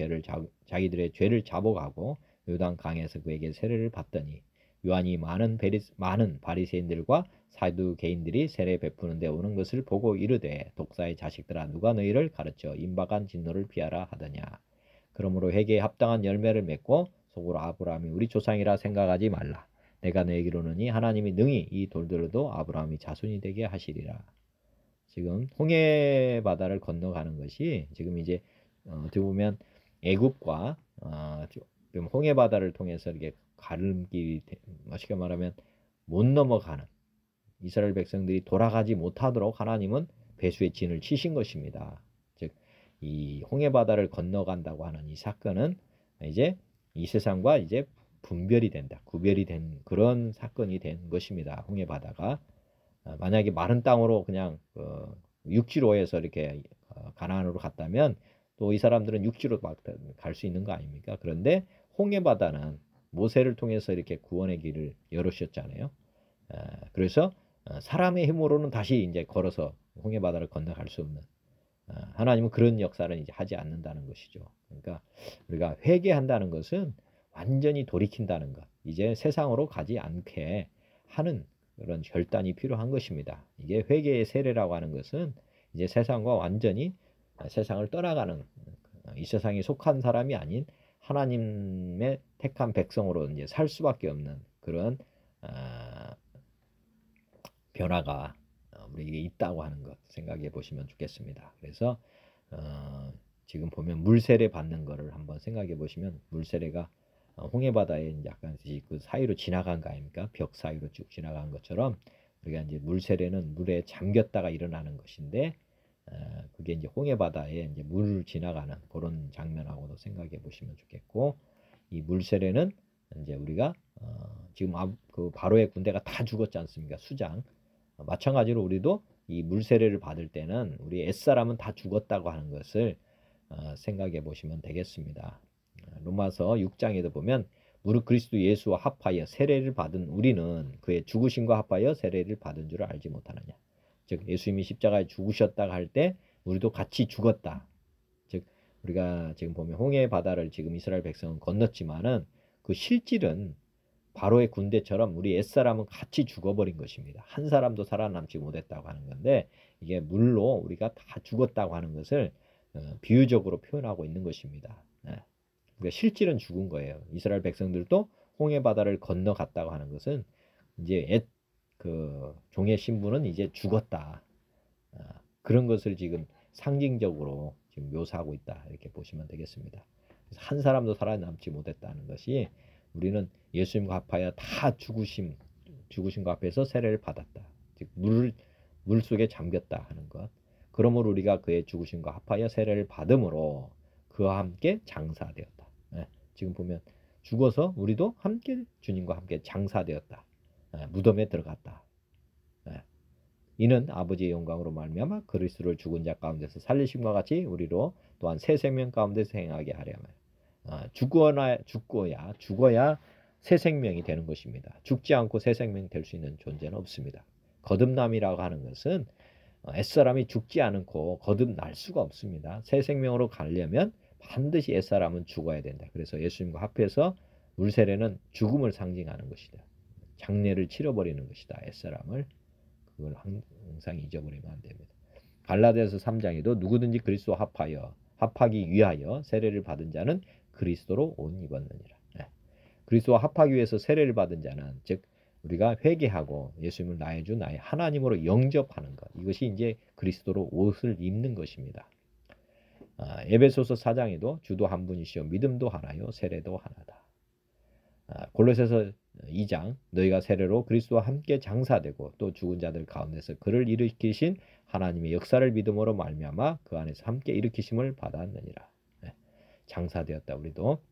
Speaker 1: 죄를 자복하고 요단강에서 그에게 세례를 받더니 요한이 많은 바리새인들과 사두개인들이 세례 베푸는데 오는 것을 보고 이르되 독사의 자식들아 누가 너희를 가르쳐 임박한 진노를 피하라 하더냐. 그러므로 회개에 합당한 열매를 맺고 속으로 아브라함이 우리 조상이라 생각하지 말라. 내가 너에게 이르노니 하나님이 능히 이 돌들로도 아브라함이 자손이 되게 하시리라. 지금 홍해 바다를 건너가는 것이 지금 이제 어떻게 보면 애굽과 지금 홍해 바다를 통해서 이렇게 가름길이 쉽게 말하면 못 넘어가는 이스라엘 백성들이 돌아가지 못하도록 하나님은 배수의 진을 치신 것입니다. 즉 이 홍해 바다를 건너간다고 하는 이 사건은 이제 이 세상과 이제 분별이 된다, 구별이 된 그런 사건이 된 것입니다. 홍해 바다가 만약에 마른 땅으로 그냥 육지로 해서 이렇게 가나안으로 갔다면 또 이 사람들은 육지로 갈 수 있는 거 아닙니까? 그런데 홍해 바다는 모세를 통해서 이렇게 구원의 길을 열으셨잖아요. 그래서 사람의 힘으로는 다시 이제 걸어서 홍해 바다를 건너갈 수 없는 하나님은 그런 역사를 이제 하지 않는다는 것이죠. 그러니까 우리가 회개한다는 것은 완전히 돌이킨다는 것, 이제 세상으로 가지 않게 하는 그런 결단이 필요한 것입니다. 이게 회개의 세례라고 하는 것은 이제 세상과 완전히 세상을 떠나가는 이 세상에 속한 사람이 아닌 하나님의 택한 백성으로 이제 살 수밖에 없는 그런 변화가 우리에게 있다고 하는 것 생각해 보시면 좋겠습니다. 그래서 지금 보면 물세례 받는 거를 한번 생각해 보시면 물세례가 홍해바다에 약간 그 사이로 지나간 거 아닙니까? 벽 사이로 쭉 지나간 것처럼 우리가 이제 물세례는 물에 잠겼다가 일어나는 것인데 그게 이제 홍해바다에 이제 물을 지나가는 그런 장면하고도 생각해 보시면 좋겠고, 이 물세례는 이제 우리가 지금 그 바로의 군대가 다 죽었지 않습니까? 수장. 마찬가지로 우리도 이 물세례를 받을 때는 우리 옛사람은 다 죽었다고 하는 것을 생각해 보시면 되겠습니다. 로마서 6장에도 보면 무릇 그리스도 예수와 합하여 세례를 받은 우리는 그의 죽으심과 합하여 세례를 받은 줄을 알지 못하느냐. 즉 예수님이 십자가에 죽으셨다가 할 때 우리도 같이 죽었다. 즉 우리가 지금 보면 홍해 바다를 지금 이스라엘 백성은 건넜지만은 그 실질은 바로의 군대처럼 우리 옛사람은 같이 죽어버린 것입니다. 한 사람도 살아남지 못했다고 하는 건데, 이게 물로 우리가 다 죽었다고 하는 것을 비유적으로 표현하고 있는 것입니다. 그러니까 실질은 죽은 거예요. 이스라엘 백성들도 홍해 바다를 건너갔다고 하는 것은 이제 그 종의 신분은 이제 죽었다. 그런 것을 지금 상징적으로 지금 묘사하고 있다. 이렇게 보시면 되겠습니다. 그래서 한 사람도 살아남지 못했다는 것이 우리는 예수님과 합하여 다 죽으심과 합해서 세례를 받았다. 즉 물 속에 잠겼다 하는 것. 그러므로 우리가 그의 죽으심과 합하여 세례를 받음으로 그와 함께 장사되었다. 지금 보면 죽어서 우리도 함께 주님과 함께 장사되었다. 무덤에 들어갔다. 이는 아버지의 영광으로 말미암아 그리스도를 죽은 자 가운데서 살리심과 같이 우리로 또한 새 생명 가운데서 행하게 하려면 죽어야 새 생명이 되는 것입니다. 죽지 않고 새 생명 될 수 있는 존재는 없습니다. 거듭남이라고 하는 것은 옛사람이 죽지 않고 거듭날 수가 없습니다. 새 생명으로 가려면 반드시 옛사람은 죽어야 된다. 그래서 예수님과 합해서 물세례는 죽음을 상징하는 것이다. 장례를 치러버리는 것이다. 옛사람을. 그걸 항상 잊어버리면 안 됩니다. 갈라디아서 3장에도 누구든지 그리스도와 합하기 위하여 세례를 받은 자는 그리스도로 옷 입었느니라. 그리스도와 합하기 위해서 세례를 받은 자는 즉 우리가 회개하고 예수님을 나의 주 나의 하나님으로 영접하는 것, 이것이 이제 그리스도로 옷을 입는 것입니다. 에베소서 4장에도 주도 한 분이시요 믿음도 하나요 세례도 하나다. 골로새서 2장 너희가 세례로 그리스도와 함께 장사되고 또 죽은 자들 가운데서 그를 일으키신 하나님의 역사를 믿음으로 말미암아 그 안에서 함께 일으키심을 받았느니라. 장사되었다. 우리도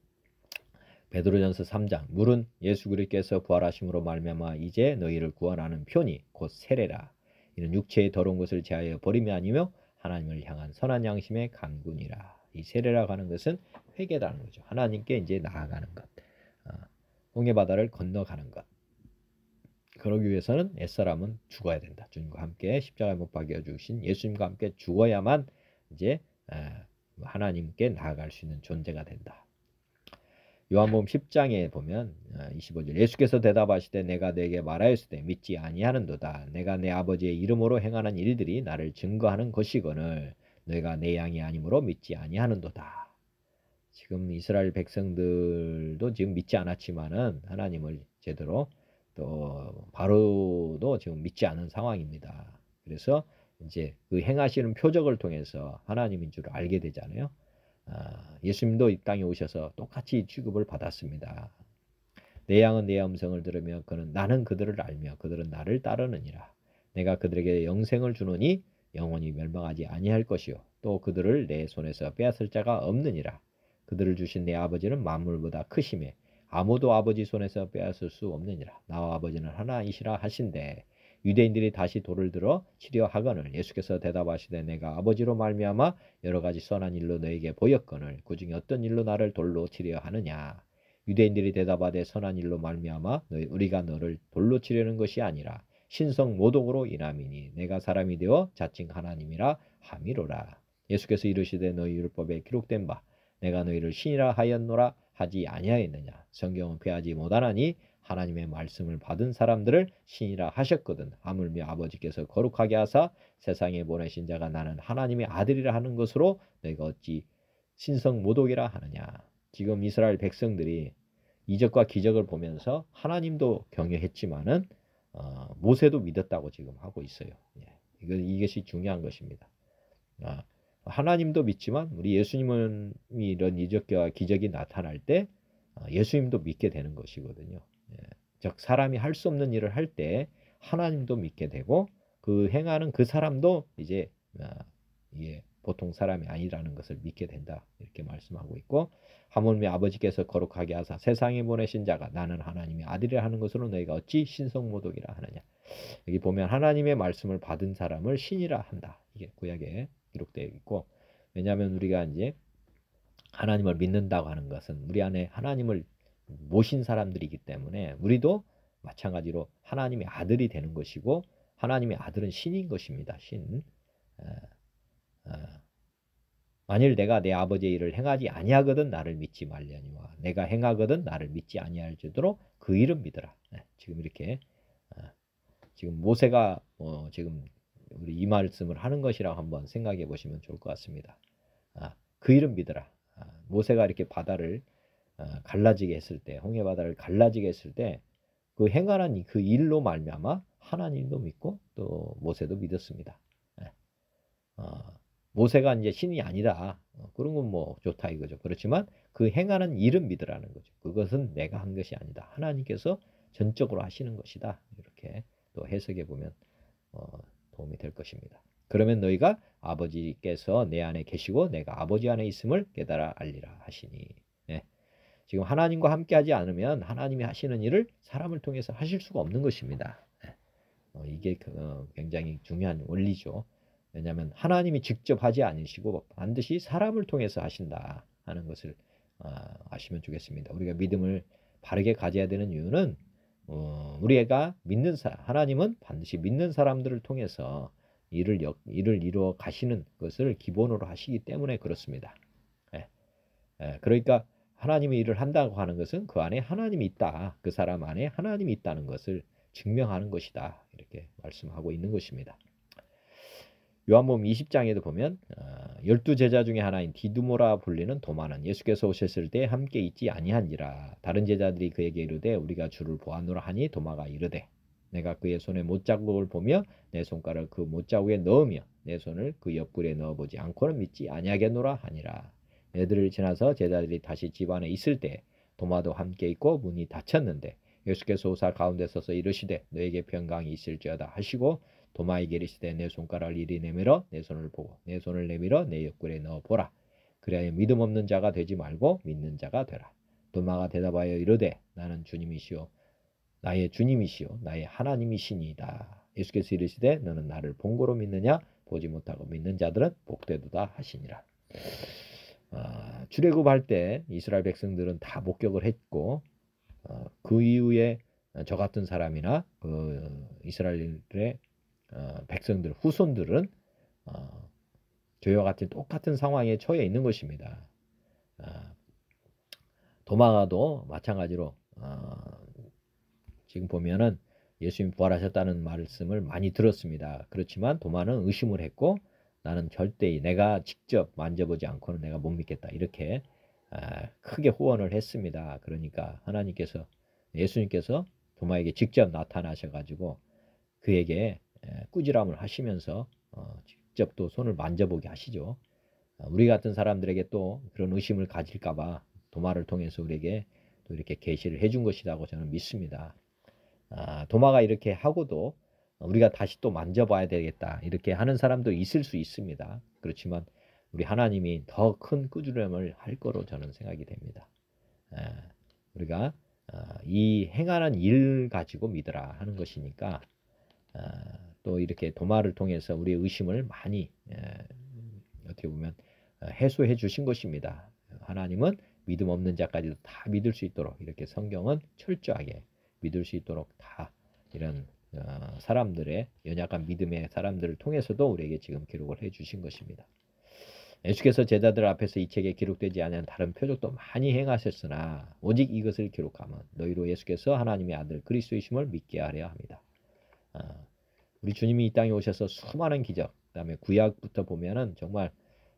Speaker 1: 베드로전서 3장 물은 예수 그리스도께서 부활하심으로 말미암아 이제 너희를 구원하는 표니 곧 세례라. 이는 육체의 더러운 것을 제하여 버림이 아니며 하나님을 향한 선한 양심의 간구니라. 이 세례라고 하는 것은 회개라는 거죠. 하나님께 이제 나아가는 것. 홍해 바다를 건너가는 것. 그러기 위해서는 옛사람은 죽어야 된다. 주님과 함께 십자가에 못 박여 주신 예수님과 함께 죽어야만 이제 하나님께 나아갈 수 있는 존재가 된다. 요한복음 10장에 보면 25절 예수께서 대답하시되 내가 네게 말하였으되 믿지 아니하는도다. 내가 내 아버지의 이름으로 행하는 일들이 나를 증거하는 것이거늘 너희가 내 양이 아니므로 믿지 아니하는도다. 지금 이스라엘 백성들도 지금 믿지 않았지만은 하나님을 제대로 또 바로도 지금 믿지 않은 상황입니다. 그래서 이제 그 행하시는 표적을 통해서 하나님인 줄 알게 되잖아요. 예수님도 이 땅에 오셔서 똑같이 취급을 받았습니다. 내 양은 내 음성을 들으며 나는 그들을 알며 그들은 나를 따르느니라. 내가 그들에게 영생을 주노니 영원히 멸망하지 아니할 것이요 또 그들을 내 손에서 빼앗을 자가 없느니라. 그들을 주신 내 아버지는 만물보다 크심에 아무도 아버지 손에서 빼앗을 수 없느니라. 나와 아버지는 하나이시라 하신대. 유대인들이 다시 돌을 들어 치려 하거늘 예수께서 대답하시되 내가 아버지로 말미암아 여러 가지 선한 일로 너에게 보였거늘 그중에 어떤 일로 나를 돌로 치려 하느냐. 유대인들이 대답하되 선한 일로 말미암아 우리가 너를 돌로 치려는 것이 아니라 신성 모독으로 인함이니 내가 사람이 되어 자칭 하나님이라 함이로라. 예수께서 이르시되 너희 율법에 기록된 바 내가 너희를 신이라 하였노라 하지 아니하였느냐. 성경은 패하지 못하나니 하나님의 말씀을 받은 사람들을 신이라 하셨거든. 하물며 아버지께서 거룩하게 하사 세상에 보내신 자가 나는 하나님의 아들이라 하는 것으로 너희가 어찌 신성 모독이라 하느냐. 지금 이스라엘 백성들이 이적과 기적을 보면서 하나님도 경외했지만은 모세도 믿었다고 지금 하고 있어요. 이것이 중요한 것입니다. 하나님도 믿지만 우리 예수님은 이런 이적과 기적이 나타날 때 예수님도 믿게 되는 것이거든요. 즉 사람이 할 수 없는 일을 할 때 하나님도 믿게 되고 그 행하는 그 사람도 이제 이게 보통 사람이 아니라는 것을 믿게 된다. 이렇게 말씀하고 있고 하물며 아버지께서 거룩하게 하사 세상에 보내신 자가 나는 하나님의 아들이라 하는 것으로 너희가 어찌 신성모독이라 하느냐. 여기 보면 하나님의 말씀을 받은 사람을 신이라 한다. 이게 구약에 기록되어 있고 왜냐하면 우리가 이제 하나님을 믿는다고 하는 것은 우리 안에 하나님을 모신 사람들이기 때문에 우리도 마찬가지로 하나님의 아들이 되는 것이고 하나님의 아들은 신인 것입니다. 신. 만일 내가 내 아버지의 일을 행하지 아니하거든 나를 믿지 말려니와 내가 행하거든 나를 믿지 아니할지도록 그 이름 믿으라. 지금 이렇게 지금 모세가 지금 우리 이 말씀을 하는 것이라고 한번 생각해 보시면 좋을 것 같습니다. 그 이름 믿으라. 모세가 이렇게 바다를 갈라지게 했을 때 홍해 바다를 갈라지게 했을 때 그 행하는 그 일로 말미암아 하나님도 믿고 또 모세도 믿었습니다. 모세가 이제 신이 아니다. 그런 건 뭐 좋다 이거죠. 그렇지만 그 행하는 일은 믿으라는 거죠. 그것은 내가 한 것이 아니다. 하나님께서 전적으로 하시는 것이다. 이렇게 또 해석해 보면 도움이 될 것입니다. 그러면 너희가 아버지께서 내 안에 계시고 내가 아버지 안에 있음을 깨달아 알리라 하시니. 지금 하나님과 함께 하지 않으면 하나님이 하시는 일을 사람을 통해서 하실 수가 없는 것입니다. 이게 굉장히 중요한 원리죠. 왜냐하면 하나님이 직접 하지 않으시고 반드시 사람을 통해서 하신다 하는 것을 아시면 좋겠습니다. 우리가 믿음을 바르게 가져야 되는 이유는 우리가 믿는 하나님은 반드시 믿는 사람들을 통해서 일을 이루어 가시는 것을 기본으로 하시기 때문에 그렇습니다. 그러니까 하나님의 일을 한다고 하는 것은 그 안에 하나님이 있다. 그 사람 안에 하나님이 있다는 것을 증명하는 것이다. 이렇게 말씀하고 있는 것입니다. 요한복음 20장에도 보면 12제자 중에 하나인 디두모라 불리는 도마는 예수께서 오셨을 때 함께 있지 아니한지라. 다른 제자들이 그에게 이르되 우리가 주를 보았노라 하니 도마가 이르되 내가 그의 손에 못자국을 보며 내 손가락을 그 못자국에 넣으며 내 손을 그 옆구리에 넣어보지 않고는 믿지 아니하겠노라 하니라. 애들을 지나서 제자들이 다시 집 안에 있을 때 도마도 함께 있고 문이 닫혔는데 예수께서 오사 가운데 서서 이르시되 너에게 평강이 있을지어다 하시고 도마에게 이르시되 내 손가락을 이리 내밀어 내 손을 보고 내 손을 내밀어 내 옆구리에 넣어 보라. 그리하여 믿음 없는 자가 되지 말고 믿는 자가 되라. 도마가 대답하여 이르되 나는 주님이시오 나의 주님이시오 나의 하나님이시니이다. 예수께서 이르시되 너는 나를 본고로 믿느냐 보지 못하고 믿는 자들은 복되도다 하시니라. 출애굽할 때 이스라엘 백성들은 다 목격을 했고 그 이후에 저 같은 사람이나 그 이스라엘의 백성들 후손들은 저희와 같은 똑같은 상황에 처해 있는 것입니다. 도마가도 마찬가지로 지금 보면은 예수님 부활하셨다는 말씀을 많이 들었습니다. 그렇지만 도마는 의심을 했고 나는 절대 내가 직접 만져보지 않고는 내가 못 믿겠다. 이렇게 크게 호언을 했습니다. 그러니까 하나님께서 예수님께서 도마에게 직접 나타나셔가지고 그에게 꾸지람을 하시면서 직접 또 손을 만져보게 하시죠. 우리 같은 사람들에게 또 그런 의심을 가질까봐 도마를 통해서 우리에게 또 이렇게 계시를 해준 것이라고 저는 믿습니다. 도마가 이렇게 하고도 우리가 다시 또 만져봐야 되겠다 이렇게 하는 사람도 있을 수 있습니다. 그렇지만 우리 하나님이 더 큰 꾸지람을 할 거로 저는 생각이 됩니다. 우리가 이 행하는 일 가지고 믿으라 하는 것이니까 또 이렇게 도마를 통해서 우리의 의심을 많이 어떻게 보면 해소해 주신 것입니다. 하나님은 믿음 없는 자까지도 다 믿을 수 있도록 이렇게 성경은 철저하게 믿을 수 있도록 다 이런 사람들의 연약한 믿음의 사람들을 통해서도 우리에게 지금 기록을 해 주신 것입니다. 예수께서 제자들 앞에서 이 책에 기록되지 않은 다른 표적도 많이 행하셨으나 오직 이것을 기록하면 너희로 예수께서 하나님의 아들 그리스도이심을 믿게 하려 합니다. 우리 주님이 이 땅에 오셔서 수많은 기적, 그 다음에 구약부터 보면은 정말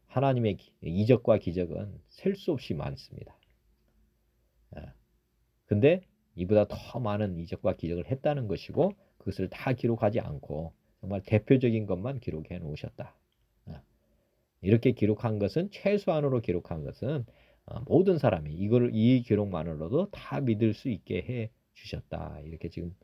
Speaker 1: 하나님의 이적과 기적은 셀 수 없이 많습니다. 근데 이보다 더 많은 이적과 기적을 했다는 것이고 그것을 다 기록하지 않고 정말 대표적인 것만 기록해 놓으셨다. 이렇게 기록한 것은 최소한으로 기록한 것은 모든 사람이 이 기록만으로도 다 믿을 수 있게 해 주셨다. 이렇게 지금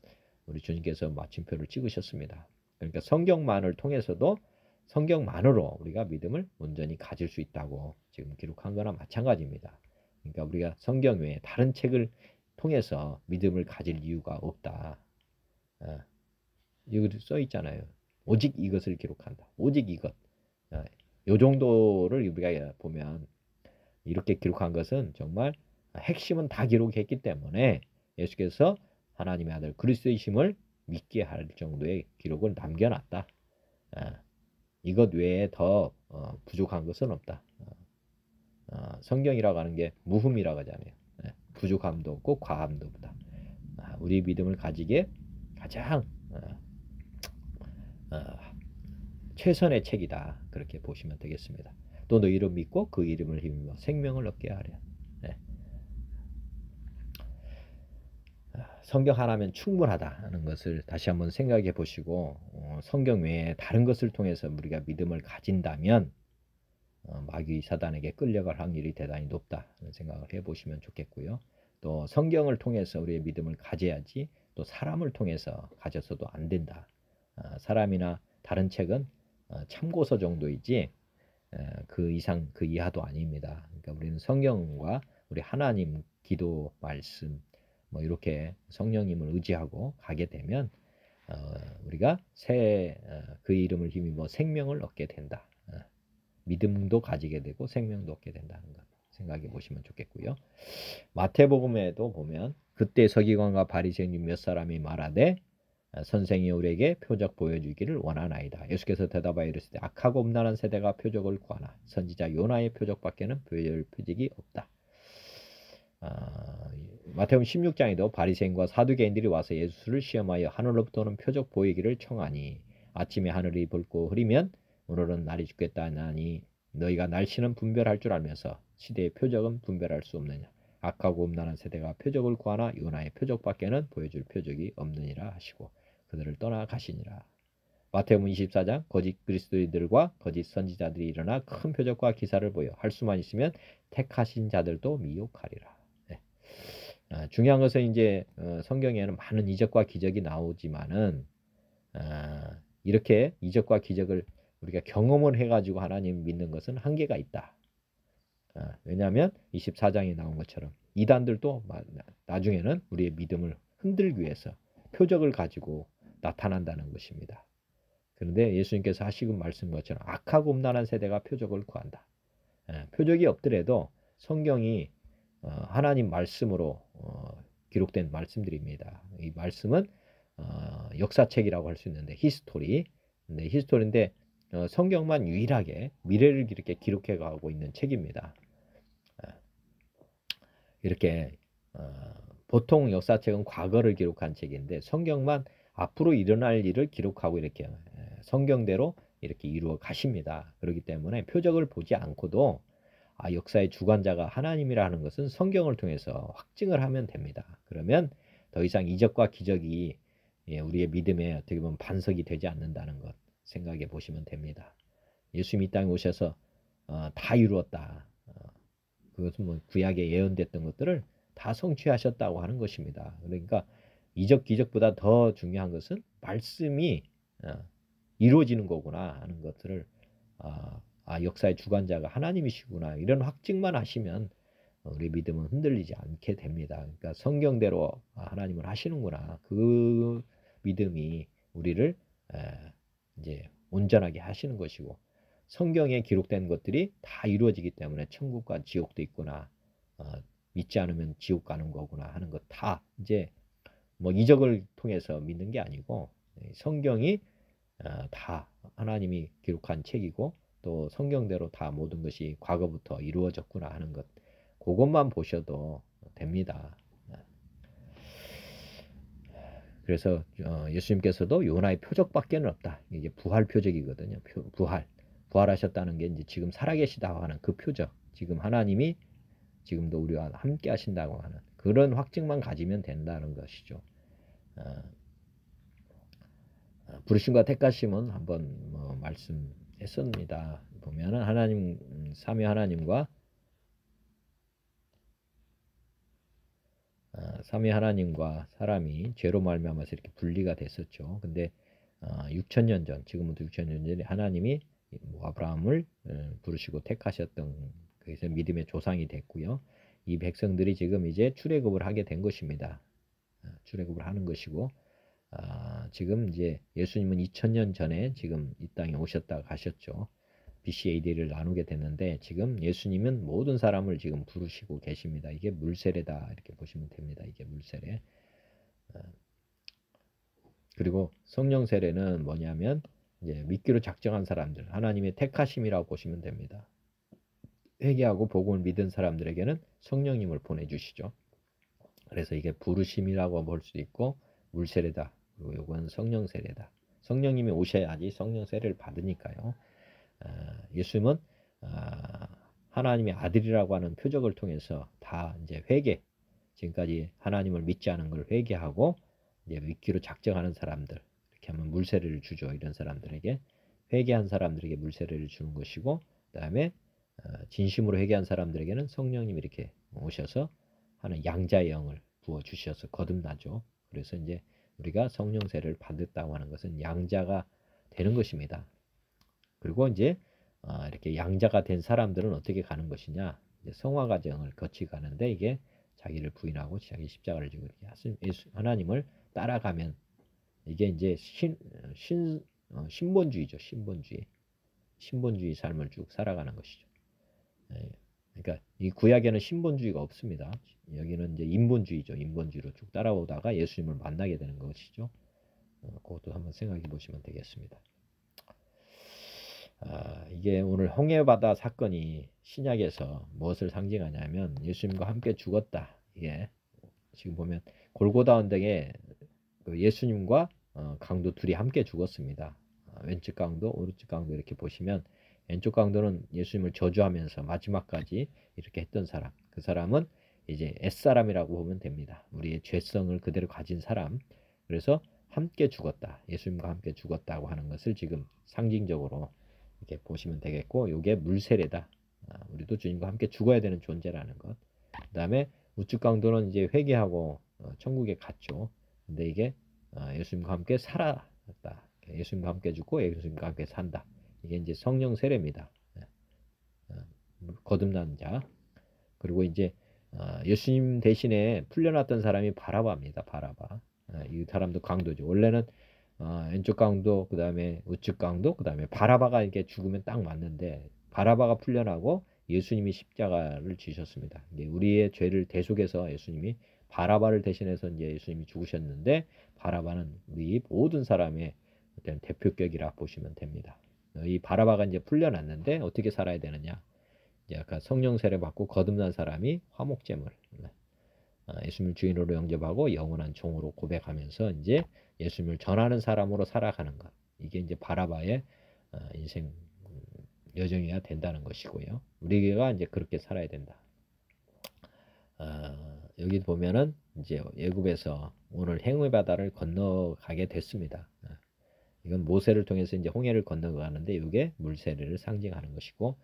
Speaker 1: 우리 주님께서 마침표를 찍으셨습니다. 그러니까 성경만을 통해서도 성경만으로 우리가 믿음을 온전히 가질 수 있다고 지금 기록한 거나 마찬가지입니다. 그러니까 우리가 성경 외에 다른 책을 통해서 믿음을 가질 이유가 없다. 여기 써 있잖아요. 오직 이것을 기록한다. 오직 이것. 요 정도를 우리가 보면 이렇게 기록한 것은 정말 핵심은 다 기록했기 때문에 예수께서 하나님의 아들 그리스도이심을 믿게 할 정도의 기록을 남겨놨다. 이것 외에 더 부족한 것은 없다. 성경이라고 하는 게 무흠이라고 하잖아요. 부족함도 없고 과함도 없다. 우리 믿음을 가지기에 가장 최선의 책이다. 그렇게 보시면 되겠습니다. 또 너희를 믿고 그 이름을 힘입어 생명을 얻게 하려. 성경 하나면 충분하다는 것을 다시 한번 생각해 보시고 성경 외에 다른 것을 통해서 우리가 믿음을 가진다면 마귀 사단에게 끌려갈 확률이 대단히 높다는 생각을 해보시면 좋겠고요. 또 성경을 통해서 우리의 믿음을 가져야지 또 사람을 통해서 가져서도 안 된다. 사람이나 다른 책은 참고서 정도이지 그 이상 그 이하도 아닙니다. 그러니까 우리는 성경과 우리 하나님 기도 말씀 뭐 이렇게 성령님을 의지하고 가게 되면 우리가 그 이름을 힘입어 생명을 얻게 된다. 믿음도 가지게 되고 생명도 얻게 된다는 것 생각해 보시면 좋겠고요. 마태복음에도 보면 그때 서기관과 바리새인 몇 사람이 말하되 선생이 우리에게 표적 보여주기를 원하나이다. 예수께서 대답하여 이르시되 악하고 음란한 세대가 표적을 구하나 선지자 요나의 표적밖에는 보여줄 표적이 없다. 마태복음 16장에도 바리새인과 사두개인들이 와서 예수를 시험하여 하늘로부터는 표적 보이기를 청하니 아침에 하늘이 붉고 흐리면 오늘은 날이 죽겠다 하니 너희가 날씨는 분별할 줄 알면서 시대의 표적은 분별할 수 없느냐. 악하고 음란한 세대가 표적을 구하나 요나의 표적밖에는 보여줄 표적이 없느니라 하시고 그들을 떠나 가시니라. 마태복음 24장 거짓 그리스도인들과 거짓 선지자들이 일어나 큰 표적과 기사를 보여 할 수만 있으면 택하신 자들도 미혹하리라. 중요한 것은 이제 성경에는 많은 이적과 기적이 나오지만은 이렇게 이적과 기적을 우리가 경험을 해가지고 하나님 믿는 것은 한계가 있다. 왜냐하면 24장에 나온 것처럼 이단들도 나중에는 우리의 믿음을 흔들기 위해서 표적을 가지고 나타난다는 것입니다. 그런데 예수님께서 하시고 말씀 것처럼 악하고 음란한 세대가 표적을 구한다. 표적이 없더라도 성경이 하나님 말씀으로 기록된 말씀들입니다. 이 말씀은 역사책이라고 할 수 있는데 히스토리. 근데 히스토리인데 성경만 유일하게 미래를 이렇게 기록해 가고 있는 책입니다. 이렇게 보통 역사책은 과거를 기록한 책인데 성경만 앞으로 일어날 일을 기록하고 이렇게 성경대로 이렇게 이루어 가십니다. 그렇기 때문에 표적을 보지 않고도 역사의 주관자가 하나님이라는 것은 성경을 통해서 확증을 하면 됩니다. 그러면 더 이상 이적과 기적이 우리의 믿음에 어떻게 보면 반석이 되지 않는다는 것 생각해 보시면 됩니다. 예수님이 이 땅에 오셔서 다 이루었다. 그것은 뭐 구약에 예언됐던 것들을 다 성취하셨다고 하는 것입니다. 그러니까 이적 기적보다 더 중요한 것은 말씀이 이루어지는 거구나 하는 것들을 역사의 주관자가 하나님이시구나 이런 확증만 하시면 우리 믿음은 흔들리지 않게 됩니다. 그러니까 성경대로 하나님을 하시는구나 그 믿음이 우리를 이제 온전하게 하시는 것이고 성경에 기록된 것들이 다 이루어지기 때문에 천국과 지옥도 있구나 믿지 않으면 지옥 가는 거구나 하는 것 다 이제 뭐 이적을 통해서 믿는 게 아니고 성경이 다 하나님이 기록한 책이고 또 성경대로 다 모든 것이 과거부터 이루어졌구나 하는 것 그것만 보셔도 됩니다. 그래서 예수님께서도 요나의 표적밖에는 없다. 이게 부활 표적이거든요. 부활하셨다는 게 이제 지금 살아계시다고 하는 그 표적. 지금 하나님이 지금도 우리와 함께 하신다고 하는 그런 확증만 가지면 된다는 것이죠. 부르심과 택하심은 한번 뭐 말씀했습니다. 보면은 하나님 삼위 하나님과 삼위 하나님과 사람이 죄로 말미암아서 이렇게 분리가 됐었죠. 근데 6천년 전, 지금부터 6천년 전에 하나님이 아브라함을 부르시고 택하셨던 그래서 믿음의 조상이 됐고요. 이 백성들이 지금 이제 출애굽을 하게 된 것입니다. 출애굽을 하는 것이고 지금 이제 예수님은 2000년 전에 지금 이 땅에 오셨다가 가셨죠. BC AD를 나누게 됐는데 지금 예수님은 모든 사람을 지금 부르시고 계십니다. 이게 물세례다 이렇게 보시면 됩니다. 이게 물세례. 그리고 성령 세례는 뭐냐면 이제 믿기로 작정한 사람들 하나님의 택하심이라고 보시면 됩니다. 회개하고 복음을 믿은 사람들에게는 성령님을 보내주시죠. 그래서 이게 부르심이라고 볼 수도 있고 물세례다. 그리고 이건 성령 세례다. 성령님이 오셔야지 성령 세례를 받으니까요. 예수님은 하나님의 아들이라고 하는 표적을 통해서 다 이제 회개, 지금까지 하나님을 믿지 않은 걸 회개하고 이제 믿기로 작정하는 사람들 이렇게 하면 물세례를 주죠. 이런 사람들에게 회개한 사람들에게 물세례를 주는 것이고 그다음에 진심으로 회개한 사람들에게는 성령님이 이렇게 오셔서 하는 양자의 영을 부어 주셔서 거듭나죠. 그래서 이제 우리가 성령 세례를 받았다고 하는 것은 양자가 되는 것입니다. 그리고 이제 이렇게 양자가 된 사람들은 어떻게 가는 것이냐? 이제 성화 과정을 거치 가는데 이게 자기를 부인하고 자기 십자가를 지고 하나님을 따라가면 이게 이제 신본주의죠. 신본주의 삶을 쭉 살아가는 것이죠. 그러니까 이 구약에는 신본주의가 없습니다. 여기는 이제 인본주의죠. 인본주의로 쭉 따라오다가 예수님을 만나게 되는 것이죠. 그것도 한번 생각해 보시면 되겠습니다. 이게 오늘 홍해바다 사건이 신약에서 무엇을 상징하냐면 예수님과 함께 죽었다. 이게 지금 보면 골고다 언덕에 예수님과 강도 둘이 함께 죽었습니다. 왼쪽 강도, 오른쪽 강도 이렇게 보시면 왼쪽 강도는 예수님을 저주하면서 마지막까지 이렇게 했던 사람. 그 사람은 이제 옛사람이라고 보면 됩니다. 우리의 죄성을 그대로 가진 사람. 그래서 함께 죽었다. 예수님과 함께 죽었다고 하는 것을 지금 상징적으로 이렇게 보시면 되겠고 이게 물세례다. 우리도 주님과 함께 죽어야 되는 존재라는 것. 그 다음에 우측 강도는 이제 회개하고 천국에 갔죠. 근데 이게 예수님과 함께 살았다. 예수님과 함께 죽고 예수님과 함께 산다. 이게 이제 성령 세례입니다. 거듭난 자. 그리고 이제 예수님 대신에 풀려났던 사람이 바라바입니다. 바라바. 이 사람도 강도죠. 원래는 왼쪽 강도, 그 다음에 우측 강도, 그 다음에 바라바가 이렇게 죽으면 딱 맞는데 바라바가 풀려나고 예수님이 십자가를 지셨습니다. 이게 우리의 죄를 대속해서 예수님이 바라바를 대신해서 이제 예수님이 죽으셨는데 바라바는 우리 모든 사람의 어떤 대표격이라 보시면 됩니다. 이 바라바가 이제 풀려났는데 어떻게 살아야 되느냐? 이제 아까 성령 세례 받고 거듭난 사람이 화목제물, 예수님을 주인으로 영접하고 영원한 종으로 고백하면서 이제 예수님을 전하는 사람으로 살아가는 것. 이게 이제 바라바의 인생 여정이어야 된다는 것이고요. 우리가 이제 그렇게 살아야 된다. 여기 보면은 이제 애굽에서 오늘 행위 바다를 건너가게 됐습니다. 이건 모세를 통해서 이제 홍해를 건너가는데 이게 물세례를 상징하는 것이고,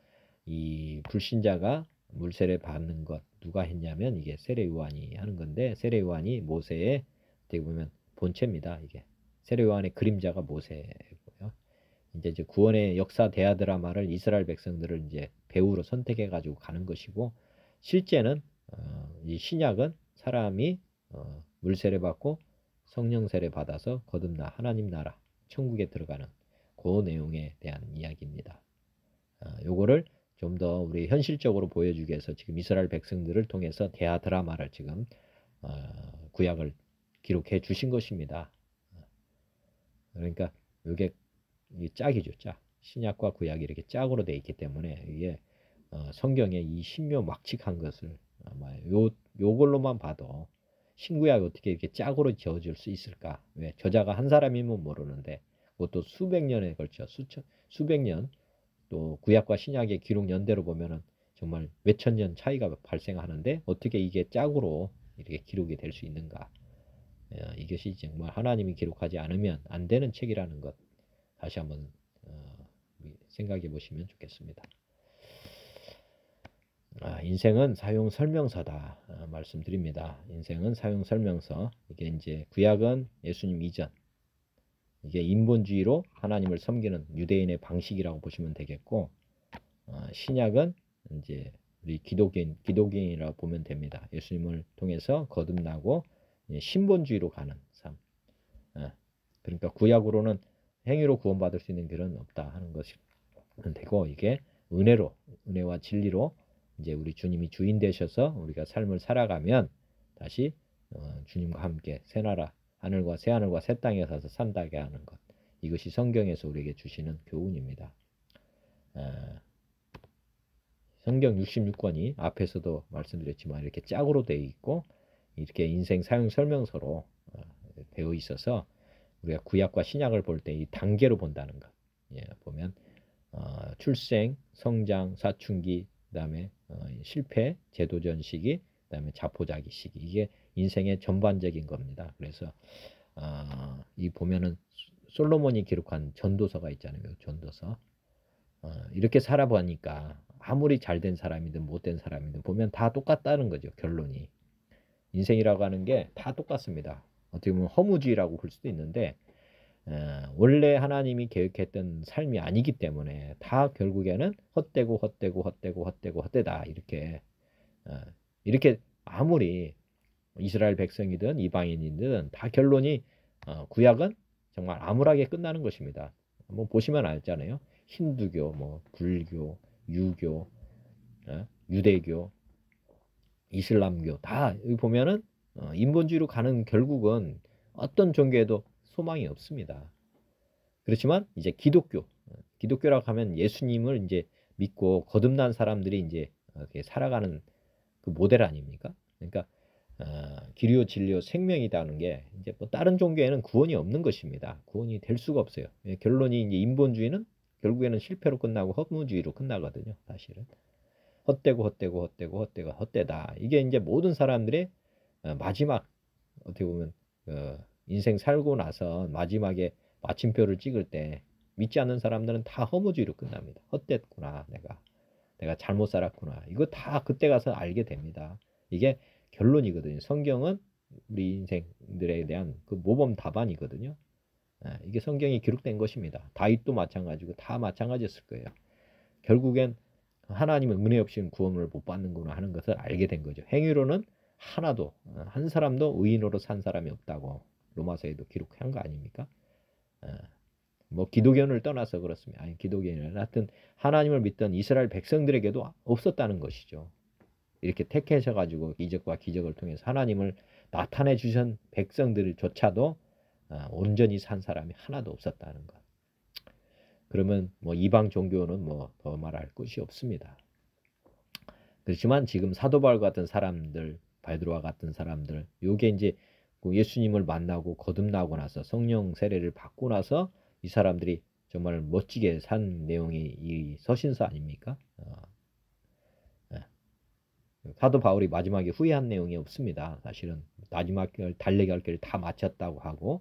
Speaker 1: 이 불신자가 물세례 받는 것 누가 했냐면 이게 세례 요한이 하는 건데, 세례 요한이 모세의 어떻게 보면 본체입니다. 이게 세례 요한의 그림자가 모세고요. 이제 구원의 역사 대하 드라마를 이스라엘 백성들을 이제 배우로 선택해 가지고 가는 것이고, 실제는 이 신약은 사람이 물세례 받고 성령 세례 받아서 거듭나 하나님 나라 천국에 들어가는 그 내용에 대한 이야기입니다. 요거를 좀 더 우리 현실적으로 보여주기 위해서 지금 이스라엘 백성들을 통해서 대하 드라마를 지금 구약을 기록해 주신 것입니다. 그러니까 이게 짝이죠, 짝. 신약과 구약이 이렇게 짝으로 되어 있기 때문에 이게 성경에 이 신묘막측한 것을 아마 요걸로만 봐도 신구약이 어떻게 이렇게 짝으로 지어질 수 있을까? 왜? 저자가 한 사람이면 모르는데 그것도 수백 년에 걸쳐 수백 년, 또 구약과 신약의 기록 연대로 보면은 정말 몇천 년 차이가 발생하는데 어떻게 이게 짝으로 이렇게 기록이 될 수 있는가? 이것이 정말 하나님이 기록하지 않으면 안 되는 책이라는 것 다시 한번 생각해 보시면 좋겠습니다. 인생은 사용 설명서다 말씀드립니다. 인생은 사용 설명서. 이게 이제 구약은 예수님 이전, 이게 인본주의로 하나님을 섬기는 유대인의 방식이라고 보시면 되겠고, 신약은 이제 우리 기독인이라고 보면 됩니다. 예수님을 통해서 거듭나고 신본주의로 가는 삶. 그러니까 구약으로는 행위로 구원받을 수 있는 길은 없다 하는 것이 되고, 이게 은혜로, 은혜와 진리로 이제 우리 주님이 주인 되셔서 우리가 삶을 살아가면 다시 주님과 함께 새나라, 하늘과 새하늘과 새 땅에 가서 산다게 하는 것. 이것이 성경에서 우리에게 주시는 교훈입니다. 성경 66권이 앞에서도 말씀드렸지만 이렇게 짝으로 되어 있고 이렇게 인생 사용 설명서로 되어 있어서 우리가 구약과 신약을 볼 때 이 단계로 본다는 것. 보면 출생, 성장, 사춘기, 그 다음에 실패, 제도전 시기, 그 다음에 자포자기 시기. 이게 인생의 전반적인 겁니다. 그래서 이 보면은 솔로몬이 기록한 전도서가 있잖아요. 전도서. 이렇게 살아보니까 아무리 잘된 사람이든 못된 사람이든 보면 다 똑같다는 거죠. 결론이. 인생이라고 하는 게 다 똑같습니다. 어떻게 보면 허무주의라고 볼 수도 있는데 원래 하나님이 계획했던 삶이 아니기 때문에 다 결국에는 헛되다 이렇게 아무리 이스라엘 백성이든 이방인이든 다 결론이 구약은 정말 암울하게 끝나는 것입니다. 한번 보시면 알잖아요. 힌두교, 뭐 불교, 유교, 유대교, 이슬람교 다 여기 보면은 인본주의로 가는 결국은 어떤 종교에도 소망이 없습니다. 그렇지만 이제 기독교라고 하면 예수님을 이제 믿고 거듭난 사람들이 이제 살아가는 그 모델 아닙니까? 그러니까 길이요 진리요 생명이라는 게 이제 뭐 다른 종교에는 구원이 없는 것입니다. 구원이 될 수가 없어요. 결론이 이제 인본주의는 결국에는 실패로 끝나고 허무주의로 끝나거든요. 사실은 헛되다. 이게 이제 모든 사람들의 마지막 어떻게 보면 인생 살고 나서 마지막에 마침표를 찍을 때 믿지 않는 사람들은 다 허무주의로 끝납니다. 헛됐구나, 내가 잘못 살았구나. 이거 다 그때 가서 알게 됩니다. 이게 결론이거든요. 성경은 우리 인생들에 대한 그 모범 답안이거든요. 이게 성경에 기록된 것입니다. 다윗도 마찬가지고 다 마찬가지였을 거예요. 결국엔 하나님은 은혜 없이는 구원을 못 받는구나 하는 것을 알게 된 거죠. 행위로는 하나도 한 사람도 의인으로 산 사람이 없다고 로마서에도 기록한 거 아닙니까? 뭐 기독교를 떠나서 그렇습니다. 아니 기독교는 하여튼 하나님을 믿던 이스라엘 백성들에게도 없었다는 것이죠. 이렇게 택하셔가지고 이적과 기적을 통해서 하나님을 나타내 주신 백성들조차도 온전히 산 사람이 하나도 없었다는 것. 그러면 뭐 이방 종교는 뭐 더 말할 것이 없습니다. 그렇지만 지금 사도 바울 같은 사람들, 베드로와 같은 사람들, 요게 이제 예수님을 만나고 거듭나고 나서 성령 세례를 받고 나서 이 사람들이 정말 멋지게 산 내용이 이 서신서 아닙니까? 사도 바울이 마지막에 후회한 내용이 없습니다. 사실은 마지막 달려갈 할 길을 다 마쳤다고 하고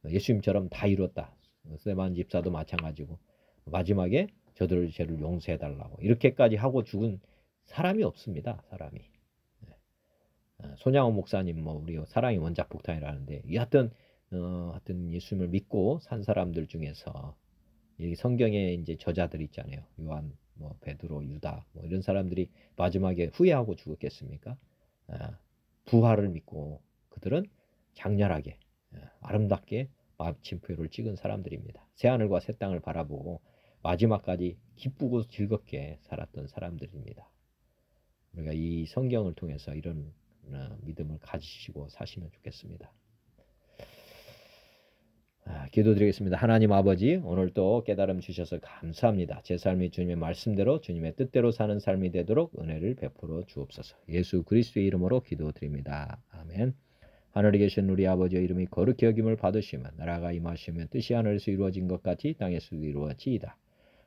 Speaker 1: 예수님처럼 다 이뤘다. 스데반 집사도 마찬가지고 마지막에 저들의 죄를 용서해달라고 이렇게까지 하고 죽은 사람이 없습니다. 사람이. 손양호 목사님 뭐 우리 사랑의 원작 폭탄이라는데 하여튼 예수님을 믿고 산 사람들 중에서 이 성경에 이제 저자들 있잖아요. 요한, 뭐 베드로, 유다, 뭐 이런 사람들이 마지막에 후회하고 죽었겠습니까? 부활을 믿고 그들은 장렬하게 아름답게 마침표를 찍은 사람들입니다. 새하늘과 새 땅을 바라보고 마지막까지 기쁘고 즐겁게 살았던 사람들입니다. 우리가 이 성경을 통해서 이런 믿음을 가지시고 사시면 좋겠습니다. 기도드리겠습니다. 하나님 아버지, 오늘 또 깨달음 주셔서 감사합니다. 제 삶이 주님의 말씀대로 주님의 뜻대로 사는 삶이 되도록 은혜를 베풀어 주옵소서. 예수 그리스도의 이름으로 기도드립니다. 아멘. 하늘에 계신 우리 아버지의 이름이 거룩히 여김을 받으시면 나라가 임하시며 뜻이 하늘에서 이루어진 것 같이 땅에서도 이루어지이다.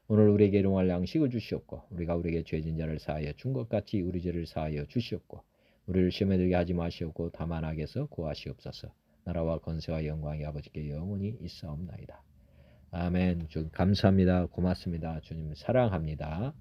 Speaker 1: 오늘 우리에게 일용할 양식을 주시옵고 우리가 우리에게 죄진 자를 사하여 준 것 같이 우리 죄를 사하여 주시옵고 우리를 시험에 들게 하지 마시옵고 다만 악에서 구하시옵소서. 나라와 권세와 영광이 아버지께 영원히 있사옵나이다. 아멘. 주 감사합니다. 고맙습니다. 주님 사랑합니다.